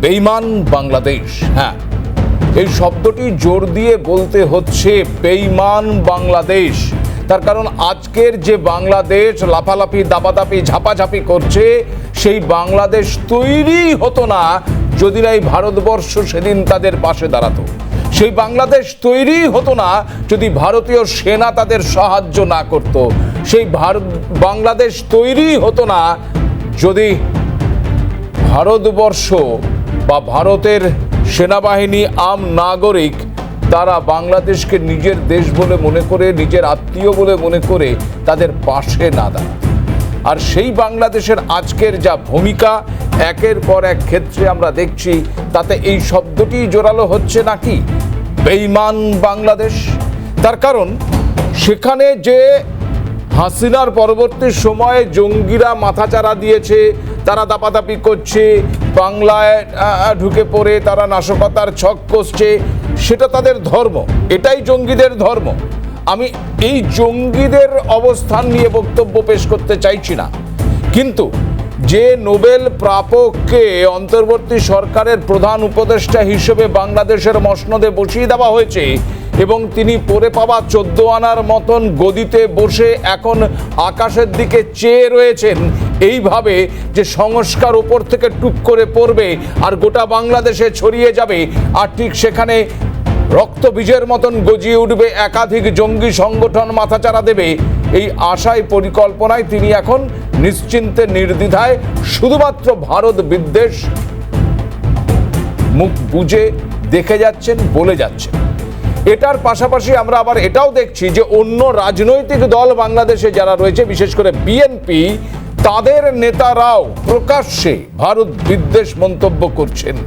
বেঈমান বাংলাদেশ। হ্যাঁ, এই শব্দটি জোর দিয়ে বলতে হচ্ছে বেঈমান বাংলাদেশ। তার কারণ আজকের যে বাংলাদেশ লাফালাফি দাপাদাপি ঝাপাঝাপি করছে, সেই বাংলাদেশ তৈরি হতো না যদি না এই ভারতবর্ষ সেদিন তাদের পাশে দাঁড়াতো। সেই বাংলাদেশ তৈরি হতো না যদি ভারতীয় সেনা তাদের সাহায্য না করত। সেই বাংলাদেশ তৈরি হতো না যদি ভারতবর্ষ বা ভারতের সেনাবাহিনী আম নাগরিক তারা বাংলাদেশকে নিজের দেশ বলে মনে করে, নিজের আত্মীয় বলে মনে করে তাদের পাশে না দাঁড়ায়। আর সেই বাংলাদেশের আজকের যা ভূমিকা একের পর এক ক্ষেত্রে আমরা দেখছি, তাতে এই শব্দটি জোরালো হচ্ছে নাকি বেঈমান বাংলাদেশ। তার কারণ সেখানে যে হাসিনার পরবর্তী সময়ে জঙ্গিরা মাথাচাড়া দিয়েছে, তারা দাপাদাপি করছে, বাংলায় ঢুকে পড়ে তারা নাশকতার ছক কষছে, সেটা তাদের ধর্ম, এটাই জঙ্গিদের ধর্ম। আমি এই জঙ্গিদের অবস্থান নিয়ে বক্তব্য পেশ করতে চাইছি না, কিন্তু যে নোবেল প্রাপককে অন্তর্বর্তী সরকারের প্রধান উপদেষ্টা হিসেবে বাংলাদেশের মসনদে বসিয়ে দেওয়া হয়েছে এবং তিনি পড়ে পাওয়া 14 আনার মতন গদিতে বসে এখন আকাশের দিকে চেয়ে রয়েছেন এইভাবে যে সংস্কার উপর থেকে টুপ করে পড়বে আর গোটা বাংলাদেশে ছড়িয়ে যাবে, আর ঠিক সেখানে রক্তবীজের মতন গজিয়ে উঠবে, একাধিক জঙ্গি সংগঠন মাথাচাড়া দেবে, এই আশায় পরিকল্পনায় তিনি এখন নিশ্চিন্তে নির্দ্বিধায় শুধুমাত্র ভারত বিদ্বেষ মুখ বুজে দেখে যাচ্ছেন, বলে যাচ্ছেন। এটার পাশাপাশি আমরা আবার এটাও দেখছি যে অন্য রাজনৈতিক দল বাংলাদেশে যারা রয়েছে, বিশেষ করে বিএনপি, তাদের নেতারাও প্রকাশ্যে ভারত বিদ্বেষ মন্তব্য করছেন।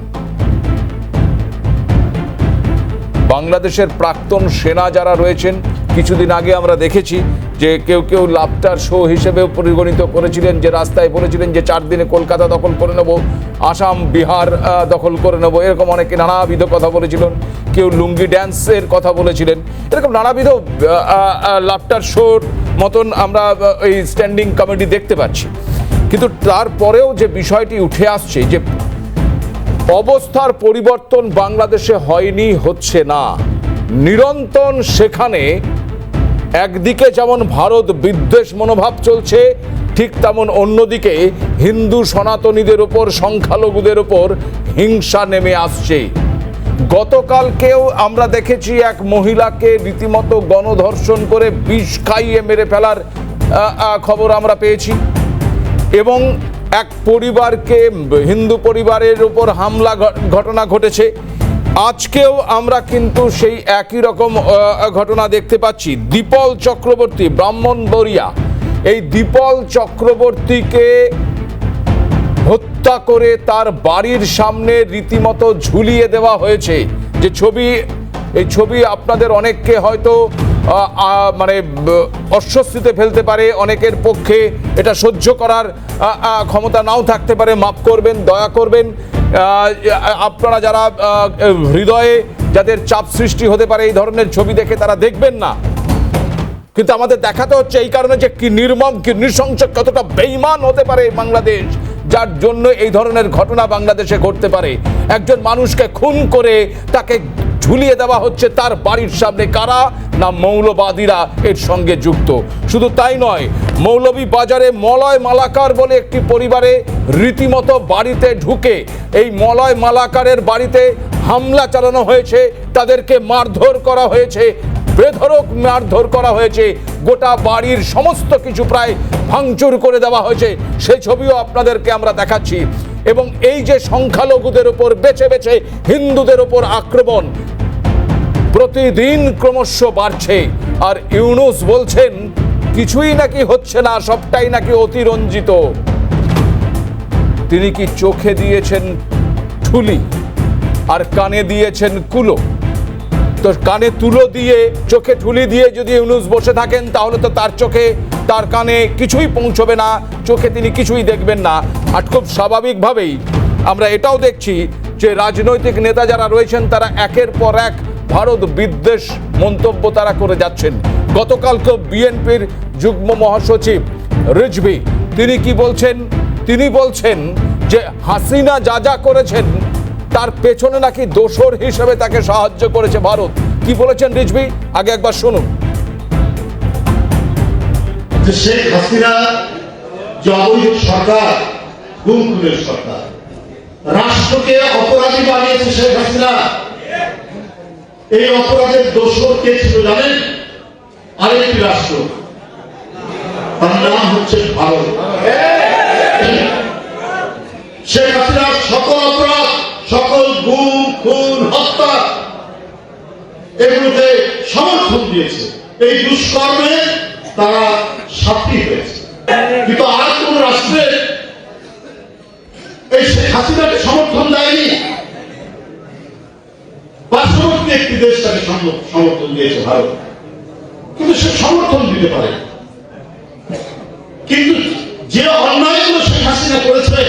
বাংলাদেশের প্রাক্তন সেনা যারা রয়েছেন, কিছুদিন আগে আমরা দেখেছি যে কেউ কেউ লাফটার শো হিসেবেও পরিগণিত করেছিলেন, যে রাস্তায় বলেছিলেন যে 4 দিনে কলকাতা দখল করে নেব, আসাম বিহার দখল করে নেব, এরকম অনেকে নানাবিধ কথা বলেছিলেন। কেউ লুঙ্গি ড্যান্সের কথা বলেছিলেন। এরকম নানাবিধ লাফটার শোর মতন আমরা এই স্ট্যান্ডিং কমেডি দেখতে পাচ্ছি। কিন্তু তারপরেও যে বিষয়টি উঠে আসছে যে অবস্থার পরিবর্তন বাংলাদেশে হয়নি, হচ্ছে না, নিরন্তর সেখানে একদিকে যেমন ভারত বিদ্বেষ মনোভাব চলছে, ঠিক তেমন অন্যদিকে হিন্দু সনাতনীদের ওপর, সংখ্যালঘুদের ওপর হিংসা নেমে আসছে। গতকালকেও আমরা দেখেছি এক মহিলাকে রীতিমতো গণধর্ষণ করে বিষ খাইয়ে মেরে ফেলার খবর আমরা পেয়েছি, এবং এক পরিবারকে, হিন্দু পরিবারের উপর হামলা ঘটনা ঘটেছে। আজকেও আমরা কিন্তু সেই একই রকম ঘটনা দেখতে পাচ্ছি। দীপল চক্রবর্তী, ব্রাহ্মণবাড়িয়া, এই দীপল চক্রবর্তীকে হত্যা করে তার বাড়ির সামনে রীতিমতো ঝুলিয়ে দেওয়া হয়েছে। যে ছবি, এই ছবি আপনাদের অনেককে হয়তো মানে অস্বস্তিতে ফেলতে পারে, অনেকের পক্ষে এটা সহ্য করার ক্ষমতা নাও থাকতে পারে, মাফ করবেন, দয়া করবেন। আপনারা যারা হৃদয়ে যাদের চাপ সৃষ্টি হতে পারে এই ধরনের ছবি দেখে, তারা দেখবেন না। কিন্তু আমাদের দেখাতে হচ্ছে এই কারণে যে কি নির্মম, কি নৃশংস, কতটা বেঈমান হতে পারে বাংলাদেশ, যার জন্য এই ধরনের ঘটনা বাংলাদেশে ঘটতে পারে। একজন মানুষকে খুন করে তাকে ঝুলিয়ে দেওয়া হচ্ছে তার বাড়ির সামনে। কারা? না মৌলবাদীরা এর সঙ্গে যুক্ত। শুধু তাই নয়, মৌলভী বাজারে মলয় মালাকার বলে একটি পরিবারে রীতিমতো বাড়িতে ঢুকে এই মলয় মালাকারের বাড়িতে হামলা চালানো হয়েছে, তাদেরকে মারধর করা হয়েছে, বেধড়ক মারধর করা হয়েছে, গোটা বাড়ির সমস্ত কিছু প্রায় ভাঙচুর করে দেওয়া হয়েছে। সেই ছবিও আপনাদেরকে আমরা দেখাচ্ছি। এবং এই যে সংখ্যালঘুদের উপর বেছে বেছে হিন্দুদের উপর আক্রমণ প্রতিদিন ক্রমশ বাড়ছে, আর ইউনূস বলছেন কিছুই নাকি হচ্ছে না, সবটাই নাকি অতিরঞ্জিত। তিনি কি চোখে দিয়েছেন ঠুলি আর কানে দিয়েছেন কুলো? তো কানে তুলো দিয়ে, চোখে ঠুলি দিয়ে যদি ইউনূস বসে থাকেন, তাহলে তো তার চোখে, তার কানে কিছুই পৌঁছবে না, চোখে তিনি কিছুই দেখবেন না। আর খুব স্বাভাবিকভাবেই আমরা এটাও দেখছি যে রাজনৈতিক নেতা যারা রয়েছেন তারা একের পর এক ভারত বিদ্বেষ মন্তব্য তারা করে যাচ্ছেন। গতকালকে বিএনপির যুগ্ম মহাসচিব রিজভী তিনি কি বলছেন? তিনি বলছেন যে হাসিনা যা যা করেছেন তার পেছনে নাকি দোসর হিসেবে তাকে সাহায্য করেছে ভারত। কি বলেছেন রিজভী, আগে একবার শুনুন। শেখ হাসিনা যে অবৈধ সরকার, গুম খুনের সরকার, রাষ্ট্রকে অপরাধী বানিয়েছে শেখ হাসিনা। এই অপরাধের দোষর কে ছিল জানেন? আরেকটি রাষ্ট্র, তার নাম হচ্ছে ভারত। শেখ হাসিনার সকল অপরাধ, সকল গুম খুন হত্যা এগুলোতে সমর্থন দিয়েছে। এই দুষ্কর্মে তারা সাক্ষী হয়েছে। কিন্তু আর কোন রাষ্ট্রে এই শেখ হাসিনাকে সমর্থন দেয়নি। পার্শ্ববর্তী একটি দেশ তাকে সমর্থন দিয়েছে, ভারত, কিন্তু সে সমর্থন দিতে পারে। কিন্তু যে অন্যায়গুলো শেখ হাসিনা করেছে,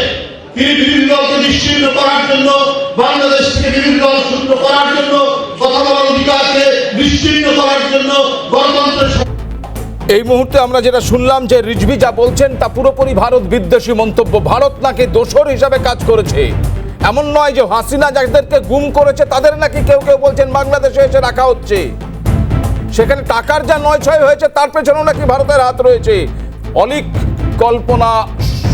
তিনি বিরোধী দলকে নিশ্চিহ্ন করার জন্য, বাংলাদেশ থেকে বিরোধী দল শূন্য করার জন্য, কথা বলার অধিকারকে নিশ্চিহ্ন করার জন্য, গণতন্ত্রের এই মুহূর্তে আমরা যেটা শুনলাম যে রিজভী যা বলছেন তা পুরোপুরি ভারত বিদ্বেষী মন্তব্য। ভারত নাকি দোসর হিসাবে কাজ করেছে। এমন নয় যে হাসিনা যাদেরকে গুম করেছে তাদের নাকি কেউ কেউ বলছেন বাংলাদেশে এসে রাখা হচ্ছে। সেখানে টাকার যা নয় ছয় হয়েছে তার পেছনেও নাকি ভারতের হাত রয়েছে। অলিক কল্পনা,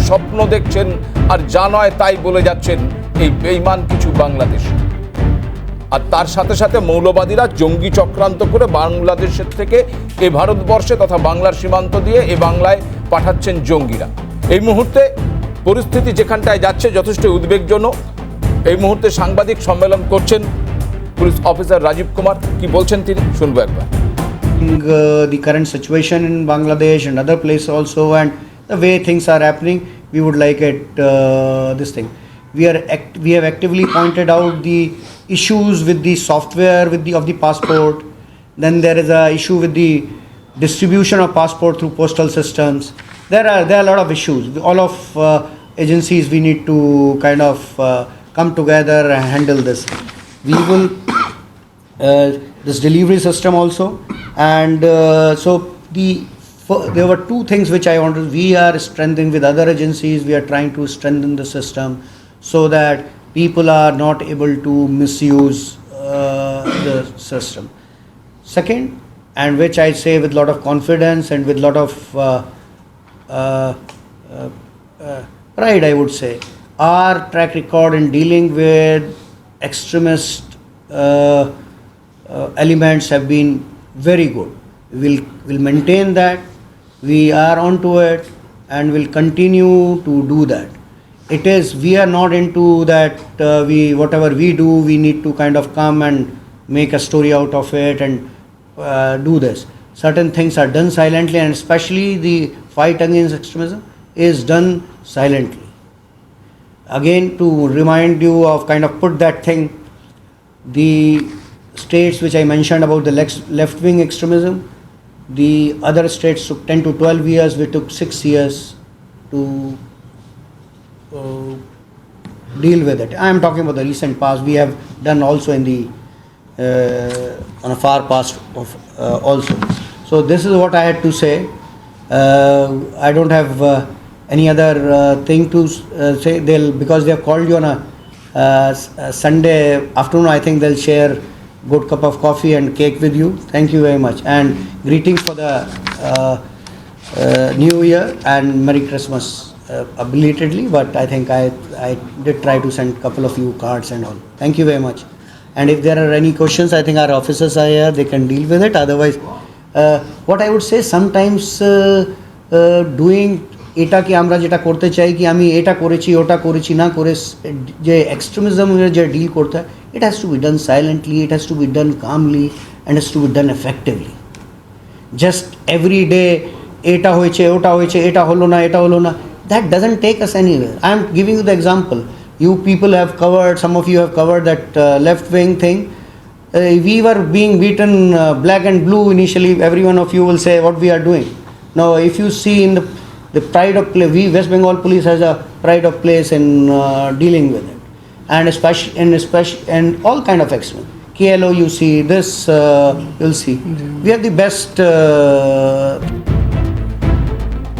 স্বপ্ন দেখছেন আর যা নয় তাই বলে যাচ্ছেন এই বেঈমান কিছু বাংলাদেশ। আর তার সাথে সাথে মৌলবাদীরা জঙ্গি চক্রান্ত করে বাংলাদেশের থেকে এ ভারতবর্ষে তথা বাংলার সীমান্ত দিয়ে এ বাংলায় পাঠাচ্ছেন জঙ্গিরা। এই মুহূর্তে পরিস্থিতি যেখানটায় যাচ্ছে যথেষ্ট উদ্বেগজনক। এই মুহূর্তে সাংবাদিক সম্মেলন করছেন পুলিশ অফিসার রাজীব কুমার। কি বলছেন তিনি শুনবো একবার। The current situation in Bangladesh and other places also, and the way things are happening, we would like it this thing. We have actively pointed out the issues with the software of the passport. Then there is a issue with the distribution of passport through postal systems. There are a lot of issues. All of agencies, we need to kind of come together and handle this. We will this delivery system also, and so there were two things which I wanted. We are strengthening with other agencies. We are trying to strengthen the system so that people are not able to misuse the system. Second, and which I say with a lot of confidence and with a lot of pride, I would say, our track record in dealing with extremist elements have been very good. We'll maintain that. We are onto it and will continue to do that. We are not into that. Whatever we do, we need to kind of come and make a story out of it and do this. Certain things are done silently, and especially the fight against extremism is done silently. Again, to remind you of kind of put that thing, the states which I mentioned about the left-wing extremism, the other states took 10 to 12 years, we took 6 years to deal with it. I am talking about the recent past. We have done also in the on a far past of also. So this is what I had to say. I don't have any other thing to say. Because they have called you on a Sunday afternoon, I think they'll share good cup of coffee and cake with you. Thank you very much, and greetings for the New Year and Merry Christmas belatedly. But I think I did try to send a couple of you cards and all. Thank you very much. And if there are any questions, I think our officers are here. They can deal with it. Otherwise, what I would say, sometimes doing এটা কি আমরা যেটা করতে চাই কি আমি এটা করেছি ওটা করেছি না করে যে এক্সট্রিমিজমের যে ডিল করতে হয়, it has to be done silently, it has to be done calmly, and has to be done effectively. Just every day এটা হয়েছে ওটা হয়েছে এটা হলো না এটা হলো না, that doesn't take us anywhere. I am giving you the example. You people have covered, some of you have covered that left wing thing. We were being beaten black and blue initially. Every one of you will say what we are doing. Now if you see in the pride of place, West Bengal police has a pride of place in dealing with it, and especially and all kind of extremism. KLO, you see this, you'll see. We are the best.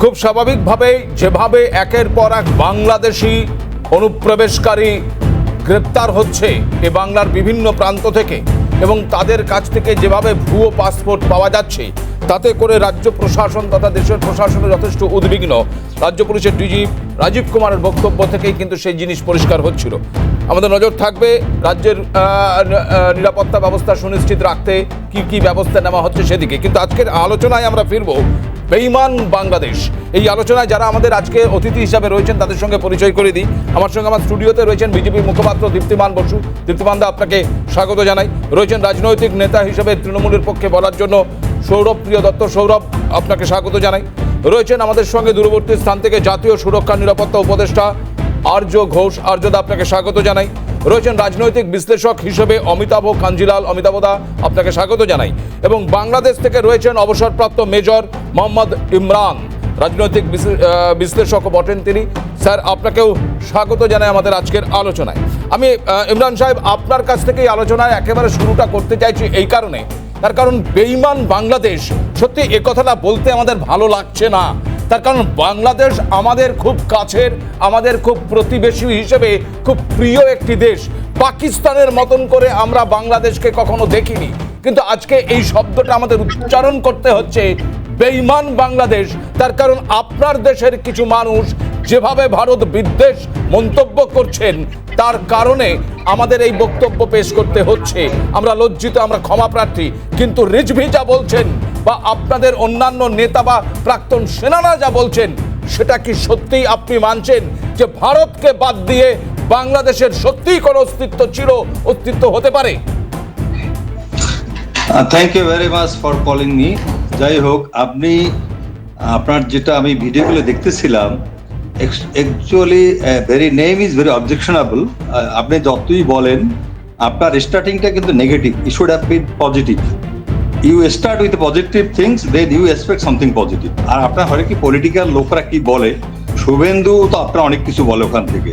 খুব স্বাভাবিকভাবে যেভাবে একের পর এক বাংলাদেশি অনুপ্রবেশকারী গ্রেপ্তার হচ্ছে এ বাংলার বিভিন্ন প্রান্ত থেকে এবং তাদের কাছ থেকে যেভাবে ভুয়ো পাসপোর্ট পাওয়া যাচ্ছে, তাতে করে রাজ্য প্রশাসন তথা দেশের প্রশাসনে যথেষ্ট উদ্বিগ্ন। রাজ্য পুলিশের ডিজি রাজীব কুমারের বক্তব্য থেকেই কিন্তু সেই জিনিস পরিষ্কার হচ্ছিল। আমাদের নজর থাকবে রাজ্যের নিরাপত্তা ব্যবস্থা সুনিশ্চিত রাখতে কি কি ব্যবস্থা নেওয়া হচ্ছে সেদিকে। কিন্তু আজকের আলোচনায় আমরা ফিরবো বেঈমান বাংলাদেশ। এই আলোচনায় যারা আমাদের আজকে অতিথি হিসাবে রয়েছেন তাদের সঙ্গে পরিচয় করে দিই। আমার সঙ্গে আমার স্টুডিওতে রয়েছেন বিজেপির মুখপাত্র দীপ্তিমান বসু। দীপ্তিমান দা, আপনাকে স্বাগত জানাই। রয়েছেন রাজনৈতিক নেতা হিসেবে তৃণমূলের পক্ষে বলার জন্য সৌরভ প্রিয় দত্ত। সৌরভ, আপনাকে স্বাগত জানাই। রয়েছেন আমাদের সঙ্গে দূরবর্তী স্থান থেকে জাতীয় সুরক্ষা নিরাপত্তা উপদেষ্টা আর্য ঘোষ। আর্যদা, আপনাকে স্বাগত জানাই। রয়েছেন রাজনৈতিক বিশ্লেষক হিসেবে অমিতাভ কাঞ্জিলাল। অমিতাভদা, আপনাকে স্বাগত জানাই। এবং বাংলাদেশ থেকে রয়েছেন অবসরপ্রাপ্ত মেজর মোহাম্মদ ইমরান, রাজনৈতিক বিশ্লেষক বটেন তিনি। স্যার, আপনাকেও স্বাগত জানাই আমাদের আজকের আলোচনায়। আমি ইমরান সাহেব, আপনার কাছ থেকে এই আলোচনায় একেবারে শুরুটা করতে চাইছি এই কারণে, তার কারণ বেঈমান বাংলাদেশ, সত্যি এ কথাটা বলতে আমাদের ভালো লাগছে না। তার কারণ বাংলাদেশ আমাদের খুব কাছের, আমাদের খুব প্রতিবেশী হিসেবে খুব প্রিয় একটি দেশ। পাকিস্তানের মতন করে আমরা বাংলাদেশকে কখনো দেখিনি, কিন্তু আজকে এই শব্দটা আমাদের উচ্চারণ করতে হচ্ছে বেঈমান বাংলাদেশ। তার কারণ আপনার দেশের কিছু মানুষ যেভাবে ভারত বিদ্বেষ মন্তব্য করছেন, তার কারণে আমাদের এই বক্তব্য পেশ করতে হচ্ছে। আমরা লজ্জিত, আমরা ক্ষমা প্রার্থী। কিন্তু রিজভি যা বলছেন বা আপনাদের অন্যান্য নেতা বা প্রাক্তন সেনারা যা বলছেন, সেটা কি সত্যিই আপনি মানছেন যে ভারতকে বাদ দিয়ে বাংলাদেশের সত্যিই কোনো অস্তিত্ব হতে পারে? Thank you very much for calling me. যাই হোক, আপনি আপনার যেটা আমি ভিডিওগুলো দেখতেছিলাম, actually very name is very objectionable. আপনি যতই বলেন, আপনার স্টার্টিংটা কিন্তু negative. You should have been positive. You start with positive things, then you expect something positive. আর আপনার হয় কি, পলিটিক্যাল লোকরা কি বলে, শুভেন্দু তো আপনার অনেক কিছু বলে ওখান থেকে,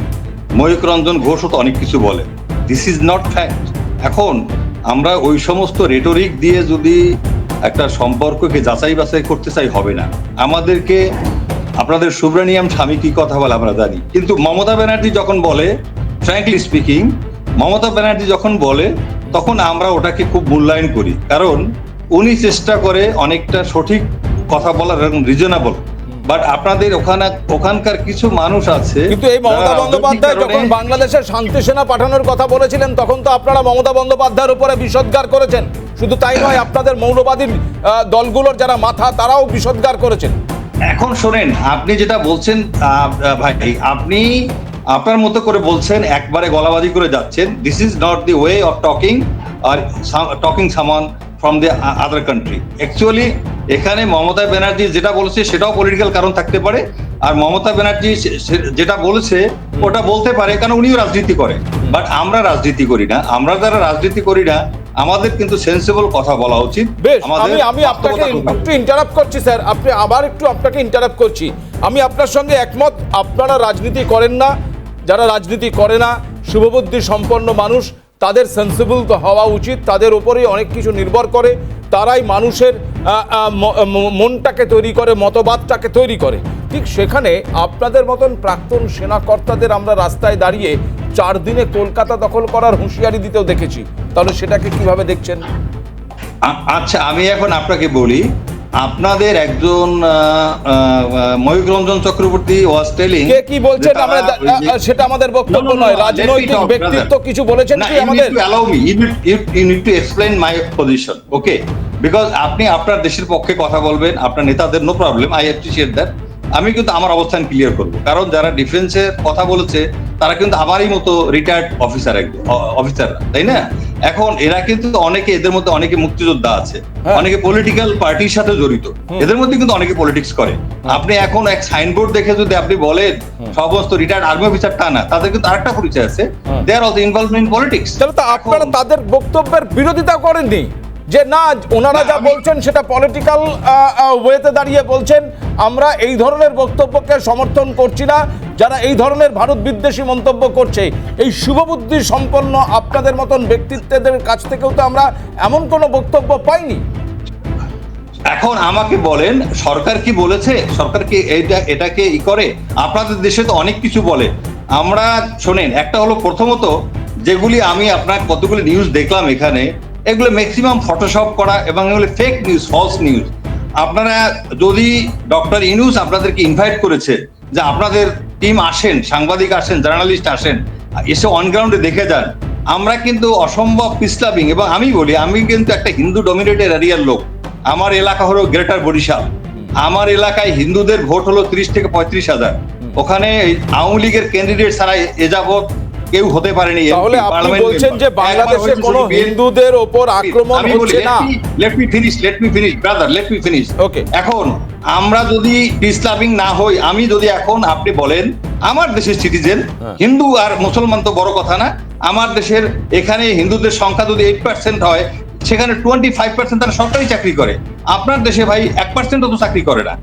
ময়ূক রঞ্জন ঘোষও তো অনেক কিছু বলে। This is not fact. এখন আমরা ওই সমস্ত রেটরিক দিয়ে যদি একটা সম্পর্ককে যাচাই বাছাই করতে চাই, হবে না। আমাদেরকে আপনাদের সুব্রানিয়াম স্বামী কি কথা বলে আমরা জানি, কিন্তু মমতা ব্যানার্জি যখন বলে, ফ্র্যাঙ্কলি স্পিকিং, মমতা ব্যানার্জি যখন বলে, তখন আমরা ওটাকে খুব মূল্যায়ন করি, কারণ উনি চেষ্টা করে অনেকটা সঠিক কথা বলার, এবং রিজনেবল। বাট আপনাদের ওখানকার কিছু মানুষ আছে, কিন্তু এই মমতা বন্দ্যোপাধ্যায় যখন বাংলাদেশের শান্তি সেনা পাঠানোর কথা বলেছিলেন, তখন তো আপনারা মমতা বন্দ্যোপাধ্যায়ের উপরে বিষোদ্গার করেছেন। শুধু তাই নয়, আপনাদের মৌলবাদী দলগুলোর যারা মাথা, তারাও বিষোদ্গার করেছেন। এখন শোনেন, আপনি যেটা বলছেন ভাই, আপনি আপনার মতো করে বলছেন, একবারে গলাবাজি করে যাচ্ছেন। This is not the way of talking আর talking someone from the other country. Actually এখানে মমতা ব্যানার্জি যেটা বলেছে সেটাও পলিটিক্যাল কারণ থাকতে পারে, আর মমতা ব্যানার্জি যেটা বলেছে ওটা বলতে পারে, কারণ উনিও রাজনীতি করে। বাট আমরা রাজনীতি করি না। আমরা যারা রাজনীতি করি না, আমাদের কিন্তু সেন্সিবল কথা বলা উচিত। বেশ, আমি আপনাকে একটু ইন্টারাপ্ট করছি স্যার, আপনি আবার একটু আপনাকে ইন্টারাপ্ট করছি। আমি আপনার সঙ্গে একমত, আপনারা রাজনীতি করেন না। যারা রাজনীতি করে না, শুভবুদ্ধি সম্পন্ন মানুষ, তাদের সেন্সিবল তো হওয়া উচিত। তাদের উপরেই অনেক কিছু নির্ভর করে, তারাই মানুষের মনটাকে তৈরি করে, মতবাদটাকে তৈরি করে। ঠিক সেখানে আপনাদের মতন প্রাক্তন সেনাকর্তাদের আমরা রাস্তায় দাঁড়িয়ে 4 দিনে কলকাতা দখল করার হুঁশিয়ারি দিতেও দেখেছি। তাহলে সেটাকে কিভাবে দেখছেন? আচ্ছা, আমি এখন আপনাকে বলি, আপনাদের একজন ময়ূক রঞ্জন চক্রবর্তী ওয়াজ টেলিং, কে কি বলছেন আমরা সেটা আমাদের বক্তব্য নয়। রাজনৈতিক ব্যক্তিত্ব কিছু বলেছেন কি আমাদের? allow me, you need to explain my position, okay? Because আপনি আপনার দেশের পক্ষে কথা বলবেন, আপনার নেতাদের, no problem, I appreciate that. আমি কিন্তু আমার অবস্থান ক্লিয়ার করব, কারণ যারা ডিফেন্সের কথা বলেছে তারা কিন্তু আমারই মতো রিটায়ার্ড অফিসাররা, তাই না? এখন এরা কিন্তু অনেকে, এদের মধ্যে অনেকে মুক্তিযোদ্ধা আছে, অনেকে পলিটিক্যাল পার্টির সাথে জড়িত, এদের মধ্যে কিন্তু অনেকে পলিটিক্স করে। আপনি এখন এক সাইনবোর্ড দেখে যদি আপনি বলেন সমস্ত রিটায়ার্ড আর্মি অফিসার, তা না, তাদের কিন্তু আরেকটা পরিচয় আছে, they are also involved in politics. তাহলে তো আপনারা তাদের বক্তব্যের বিরোধিতা করেননি, যে না, ওনারা যা বলছেন সেটা পলিটিক্যাল ওয়েতে দাঁড়িয়ে বলছেন, আমরা এই ধরনের বক্তব্যকে সমর্থন করছি না। যারা এই ধরনের ভারত বিদ্বেষী মন্তব্য করছে, এই শুভবুদ্ধি সম্পন্ন আপনাদের মতন ব্যক্তিত্বদের কাছ থেকেও তো আমরা এমন কোনো বক্তব্য পাইনি। এখন আমাকে বলেন, সরকার কি বলেছে? সরকার কি এটাকে করে? আপনাদের দেশে তো অনেক কিছু বলে। আমরা শোনেন, একটা হলো প্রথমত যেগুলি আমি আপনার কতগুলি নিউজ দেখলাম এখানে, এগুলো ম্যাক্সিমাম ফটোশপ করা এবং এগুলো ফেক নিউজ, ফলস নিউজ। আপনারা যদি ডক্টর ইউনূস আপনাদেরকে ইনভাইট করেছে যে আপনাদের টিম আসেন, সাংবাদিক আসেন, জার্নালিস্ট আসেন, এসে অনগ্রাউন্ডে দেখে যান। আমরা কিন্তু অসম্ভব পিস লাভিং, এবং আমি বলি আমি কিন্তু একটা হিন্দু ডমিনেটেড এরিয়ার লোক। আমার এলাকা হলো গ্রেটার বরিশাল। আমার এলাকায় হিন্দুদের ভোট হলো 30 থেকে 35,000। ওখানে আওয়ামী লীগের ক্যান্ডিডেট ছাড়া এ যাবত কেউ হতে পারেনি। তাহলে আপনি বলছেন যে বাংলাদেশে কোনো হিন্দুদের উপর আক্রমণ হচ্ছে না? Let me finish brother, let me finish. Okay, এখন আমরা যদি পিস লাভিং না হই, আমি যদি এখন আপনি বলেন আমার দেশের সিটিজেন, হিন্দু আর মুসলমান তো বড় কথা না, আমার দেশের এখানে হিন্দুদের সংখ্যা যদি 8% হয়, সেখানে 25% তারা সরকারি চাকরি করে। আপনার দেশে ভাই 1% তো চাকরি করে না।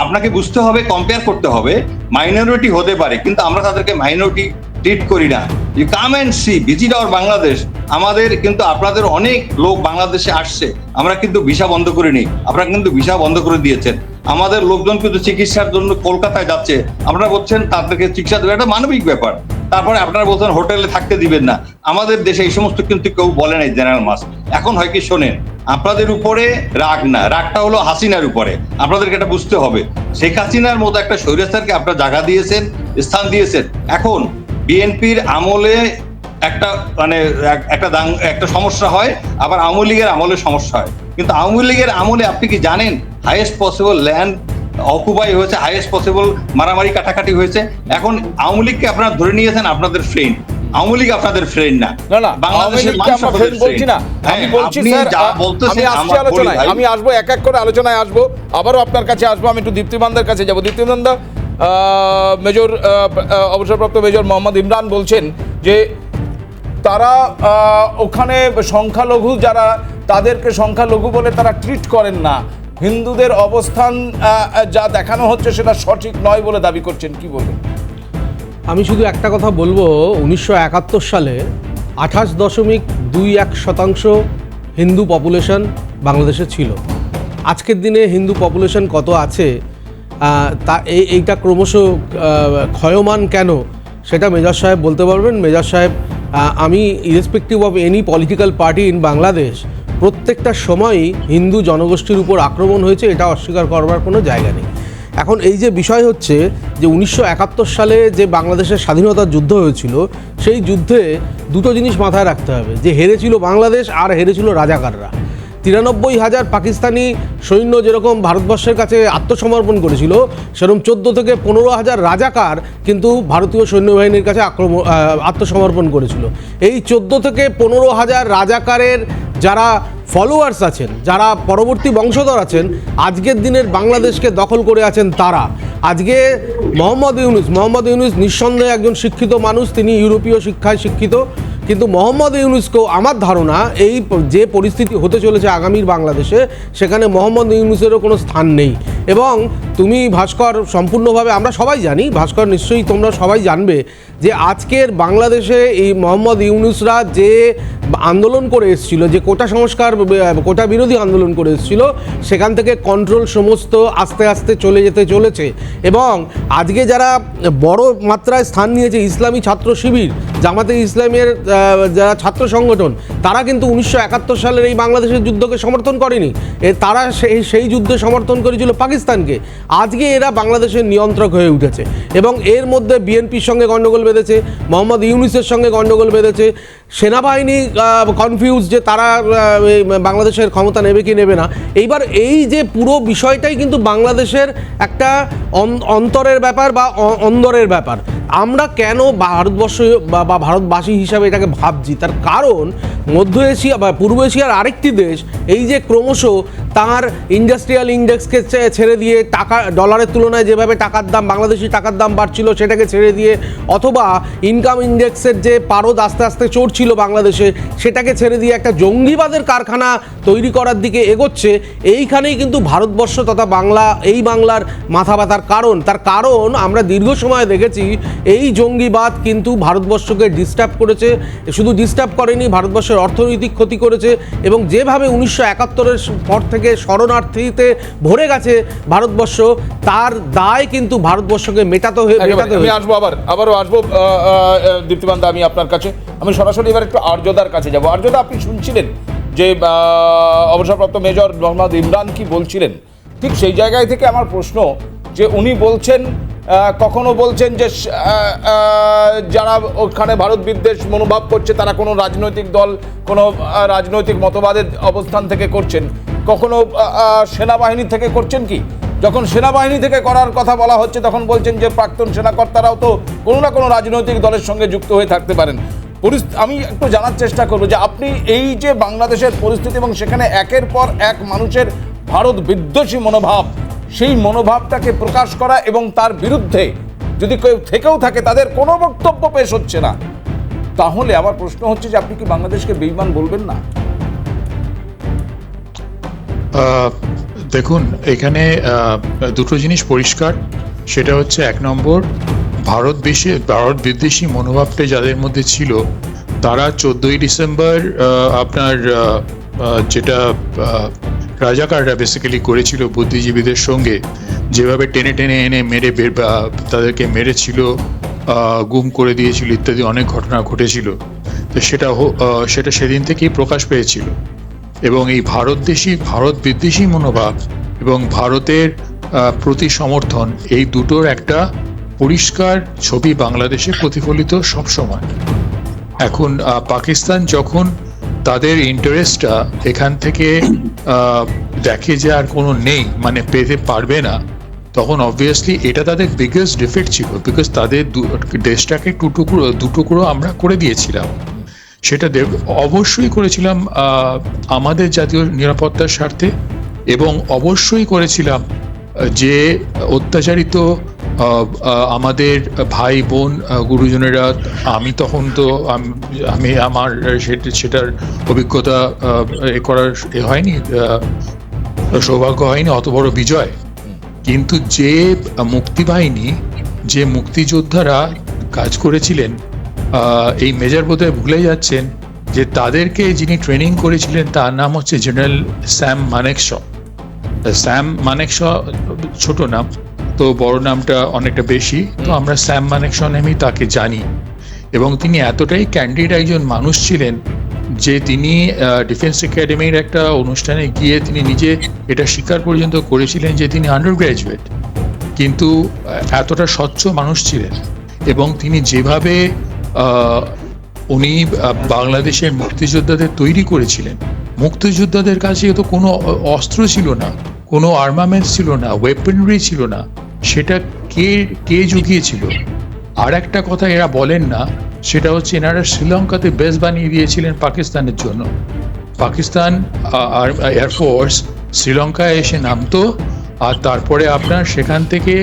আপনাকে বুঝতে হবে, কম্পেয়ার করতে হবে। মাইনরিটি হতে পারে, কিন্তু আমরা তাদেরকে মাইনরিটি ট্রিট করি না। You come and see, visit our Bangladesh. আমাদের কিন্তু আপনাদের অনেক লোক বাংলাদেশে আসছে, আমরা কিন্তু ভিসা বন্ধ করিনি, আপনারা কিন্তু ভিসা বন্ধ করে দিয়েছেন। আমাদের লোকজন কিন্তু চিকিৎসার জন্য কলকাতায় যাচ্ছে, আপনারা বলছেন তাদেরকে চিকিৎসা দেবে, একটা মানবিক ব্যাপার। তারপরে আপনারা বলছেন হোটেলে থাকতে দিবেন না। আমাদের দেশে এই সমস্ত কিন্তু কেউ বলে নাই জেনারেল মাস। এখন হয় কি শোনেন, আপনাদের উপরে রাগ না, রাগটা হলো হাসিনার উপরে। আপনাদেরকে এটা বুঝতে হবে, শেখ হাসিনার মতো একটা স্বৈরাচারকে আপনারা জায়গা দিয়েছেন, স্থান দিয়েছেন। এখন বিএনপির আমলে একটা মানে একটা সমস্যা হয়, আবার আওয়ামী লীগের আমলে সমস্যা হয়। কিন্তু আওয়ামী লীগের আমলে আপনি কি জানেন হাইয়েস্ট পসিবল ল্যান্ড অকুপাই হয়েছে, হাইয়েস্ট পসিবল মারামারি কাটাকাটি হয়েছে। এখন আওয়ামী লীগকে আপনারা ধরে নিয়েছেন আপনাদের ফ্রেন্ড, আওয়ামী লীগ আপনাদের ফ্রেন্ড না। বাংলাদেশের মানুষ আপনাদের ফ্রেন্ড না। আমি বলছি স্যার, আমি আসছি আলোচনায়, আমি আসবো এক এক করে আলোচনায় আসবো, আবারও আপনার কাছে আসবো। আমি একটু দীপ্তিমানদের কাছে যাবো। দীপ্তিমান দা, মেজর অবসরপ্রাপ্ত মেজর মোহাম্মদ ইমরান বলছেন যে তারা ওখানে সংখ্যালঘু যারা, তাদেরকে সংখ্যালঘু বলে তারা ট্রিট করেন না। হিন্দুদের অবস্থান যা দেখানো হচ্ছে সেটা সঠিক নয় বলে দাবি করছেন, কি বলবেন? আমি শুধু একটা কথা বলবো, 1971 সালে 28.21% হিন্দু পপুলেশন বাংলাদেশে ছিল। আজকের দিনে হিন্দু পপুলেশন কত আছে তা এইটা ক্রমশ ক্ষয়মান কেন সেটা মেজর সাহেব বলতে পারবেন। মেজর সাহেব, আমি irrespective of any political party in Bangladesh, প্রত্যেকটা সময়ই হিন্দু জনগোষ্ঠীর উপর আক্রমণ হয়েছে, এটা অস্বীকার করবার কোনো জায়গা নেই। এখন এই যে বিষয় হচ্ছে যে 1971 সালে যে বাংলাদেশের স্বাধীনতার যুদ্ধ হয়েছিল, সেই যুদ্ধে দুটো জিনিস মাথায় রাখতে হবে, যে হেরেছিল বাংলাদেশ আর হেরেছিল রাজাকাররা। 93,000 পাকিস্তানি সৈন্য যেরকম ভারতবর্ষের কাছে আত্মসমর্পণ করেছিল, সেরকম 14 থেকে 15,000 রাজাকার কিন্তু ভারতীয় সৈন্যবাহিনীর কাছে আত্মসমর্পণ করেছিল। এই 14 থেকে 15,000 রাজাকারের যারা ফলোয়ার্স আছেন, যারা পরবর্তী বংশধর আছেন, আজকের দিনের বাংলাদেশকে দখল করে আছেন তারা। আজকে মোহাম্মদ ইউনূস নিঃসন্দেহে একজন শিক্ষিত মানুষ, তিনি ইউরোপীয় শিক্ষায় শিক্ষিত, কিন্তু মোহাম্মদ ইউনূসকেও আমার ধারণা এই যে পরিস্থিতি হতে চলেছে আগামীর বাংলাদেশে, সেখানে মোহাম্মদ ইউনূসেরও কোনো স্থান নেই। এবং তুমি ভাস্কর, সম্পূর্ণভাবে আমরা সবাই জানি, ভাস্কর নিশ্চয়ই তোমরা সবাই জানবে যে আজকের বাংলাদেশে এই মোহাম্মদ ইউনূসরা যে আন্দোলন করে এসেছিল, যে কোটা সংস্কার, কোটা বিরোধী আন্দোলন করে এসেছিল, সেখান থেকে কন্ট্রোল সমস্ত আস্তে আস্তে চলে যেতে চলেছে। এবং আজকে যারা বড় মাত্রায় স্থান নিয়েছে, ইসলামী ছাত্র শিবির, জামাতে ইসলামের যারা ছাত্র সংগঠন, তারা কিন্তু 1971 সালের এই বাংলাদেশের যুদ্ধকে সমর্থন করেনি, তারা সেই যুদ্ধে সমর্থন করেছিল পাকিস্তানকে। আজকে এরা বাংলাদেশের নিয়ন্ত্রক হয়ে উঠেছে এবং এর মধ্যে বিএনপির সঙ্গে গণ্ডগোল বেঁধেছে, মোহাম্মদ ইউনূসের সঙ্গে গণ্ডগোল বেঁধেছে, সেনাবাহিনী কনফিউজ যে তারা বাংলাদেশের ক্ষমতা নেবে কি নেবে না। এইবার এই যে পুরো বিষয়টাই কিন্তু বাংলাদেশের একটা অন্তরের ব্যাপার বা অন্দরের ব্যাপার। আমরা কেন ভারতবর্ষ বা ভারতবাসী হিসাবে এটাকে ভাবছি, তার কারণ মধ্য এশিয়া বা পূর্ব এশিয়ার আরেকটি দেশ এই যে ক্রমশ তার ইন্ডাস্ট্রিয়াল ইন্ডেক্সকে ছেড়ে দিয়ে টাকা, ডলারের তুলনায় যেভাবে টাকার দাম, বাংলাদেশি টাকার দাম বাড়ছিল, সেটাকে ছেড়ে দিয়ে, অথবা ইনকাম ইন্ডেক্সের যে পারদ আস্তে আস্তে চড়ছিল বাংলাদেশে, সেটাকে ছেড়ে দিয়ে একটা জঙ্গিবাদের কারখানা তৈরি করার দিকে এগোচ্ছে। এইখানেই কিন্তু ভারতবর্ষ তথা বাংলার মাথা ব্যথার কারণ। তার কারণ আমরা দীর্ঘ সময় দেখেছি এই জঙ্গিবাদ কিন্তু ভারতবর্ষকে ডিস্টার্ব করেছে, শুধু ডিস্টার্ব করেনি, ভারতবর্ষের অর্থনৈতিক ক্ষতি করেছে। এবং যেভাবে 1971-এর পর থেকে শরণার্থীতে ভরে গেছে ভারতবর্ষ, তার দায় কিন্তু ভারতবর্ষকে মেটাতে আমি হয়ে আসবো আবারও আসবো দীপ্তিমান দা, আমি আপনার কাছে, আমি সরাসরি এবার একটু আর্যদার কাছে যাব। আর্যদা, আপনি শুনছিলেন যে অবসরপ্রাপ্ত মেজর মোহাম্মদ ইমরান কি বলছিলেন, ঠিক সেই জায়গায় থেকে আমার প্রশ্ন যে উনি বলছেন, কখনো বলছেন যে যারা ওখানে ভারত বিদ্বেষ মনোভাব করছে তারা কোনো রাজনৈতিক দল, কোনো রাজনৈতিক মতবাদের অবস্থান থেকে করছেন, কখনো সেনাবাহিনী থেকে করছেন। কি যখন সেনাবাহিনী থেকে করার কথা বলা হচ্ছে তখন বলছেন যে প্রাক্তন সেনাকর্তারাও তো কোনো না কোনো রাজনৈতিক দলের সঙ্গে যুক্ত হয়ে থাকতে পারেন। আমি একটু জানার চেষ্টা করবো যে আপনি এই যে বাংলাদেশের পরিস্থিতি এবং সেখানে একের পর এক মানুষের ভারত বিদ্বেষী মনোভাব, সেই মনোভাবটাকে প্রকাশ করা এবং তার বিরুদ্ধে যদি কেউ থেকেও থাকে তাদের কোনো বক্তব্য পেশ হচ্ছে না, তাহলে আমার প্রশ্ন হচ্ছে যে আপনি কি বাংলাদেশকে বেঈমান বলবেন না? দেখুন, এখানে দুটো জিনিস পরিষ্কার। সেটা হচ্ছে, এক নম্বর, ভারত বিদ্বেষী মনোভাবটা যাদের মধ্যে ছিল তারা 14ই ডিসেম্বর আপনার যেটা রাজাকাররা বেসিক্যালি করেছিল বুদ্ধিজীবীদের সঙ্গে, যেভাবে টেনে টেনে এনে মেরে তাদেরকে মেরেছিল, গুম করে দিয়েছিল ইত্যাদি অনেক ঘটনা ঘটেছিল। তো সেটা সেদিন থেকেই প্রকাশ পেয়েছিল। এবং এই ভারত বিদ্বেষী মনোভাব এবং ভারতের প্রতি সমর্থন, এই দুটোর একটা পরিষ্কার ছবি বাংলাদেশে প্রতিফলিত সবসময়। এখন পাকিস্তান যখন তাদের ইন্টারেস্টটা এখান থেকে দেখে যে আর কোনো নেই, মানে পেতে পারবে না, তখন অবভিয়াসলি এটা তাদের বিগেস্ট ডিফেক্ট ছিল, বিকজ তাদের দেশটাকে দু টুকরো আমরা করে দিয়েছিলাম। সেটা অবশ্যই করেছিলাম আমাদের জাতীয় নিরাপত্তার স্বার্থে, এবং অবশ্যই করেছিলাম যে অত্যাচারিত আমাদের ভাই বোন গুরুজনেরা, আমি তখন তো আমি আমার সেটার অভিজ্ঞতা করার হয়নি, সৌভাগ্য হয়নি, অত বড় বিজয়। কিন্তু যে মুক্তিবাহিনী, যে মুক্তিযোদ্ধারা কাজ করেছিলেন, এই মেজর বোধহয় ভুলে যাচ্ছেন যে তাদেরকে যিনি ট্রেনিং করেছিলেন তার নাম হচ্ছে general Sam Manekshaw. Sam Manekshaw ছোট নাম, তো বড় নামটা অনেকটা বেশি, তো আমরা স্যাম মানেকশ নামেই তাকে জানি। এবং তিনি এতটাই ক্যান্ডিড একজন মানুষ ছিলেন যে তিনি ডিফেন্স একাডেমির একটা অনুষ্ঠানে গিয়ে তিনি নিজে এটা স্বীকার পর্যন্ত করেছিলেন যে তিনি আন্ডার গ্র্যাজুয়েট, কিন্তু এতটা স্বচ্ছ মানুষ ছিলেন। এবং তিনি যেভাবে উনি বাংলাদেশের মুক্তিযোদ্ধাদের তৈরি করেছিলেন, মুক্তিযোদ্ধাদের কাছে তো কোনো অস্ত্র ছিল না, কোনো আর্মামেন্টস ছিল না, ওয়েপনরি ছিল না, সেটা কে জুগিয়েছিল? আর একটা কথা এরা বলেন না, সেটা হচ্ছে এনারা শ্রীলঙ্কাতে বেস বানিয়ে দিয়েছিলেন পাকিস্তানের জন্য। পাকিস্তান এয়ারফোর্স শ্রীলঙ্কায় এসে নামতো, আর তারপরে আপনার সেখান থেকে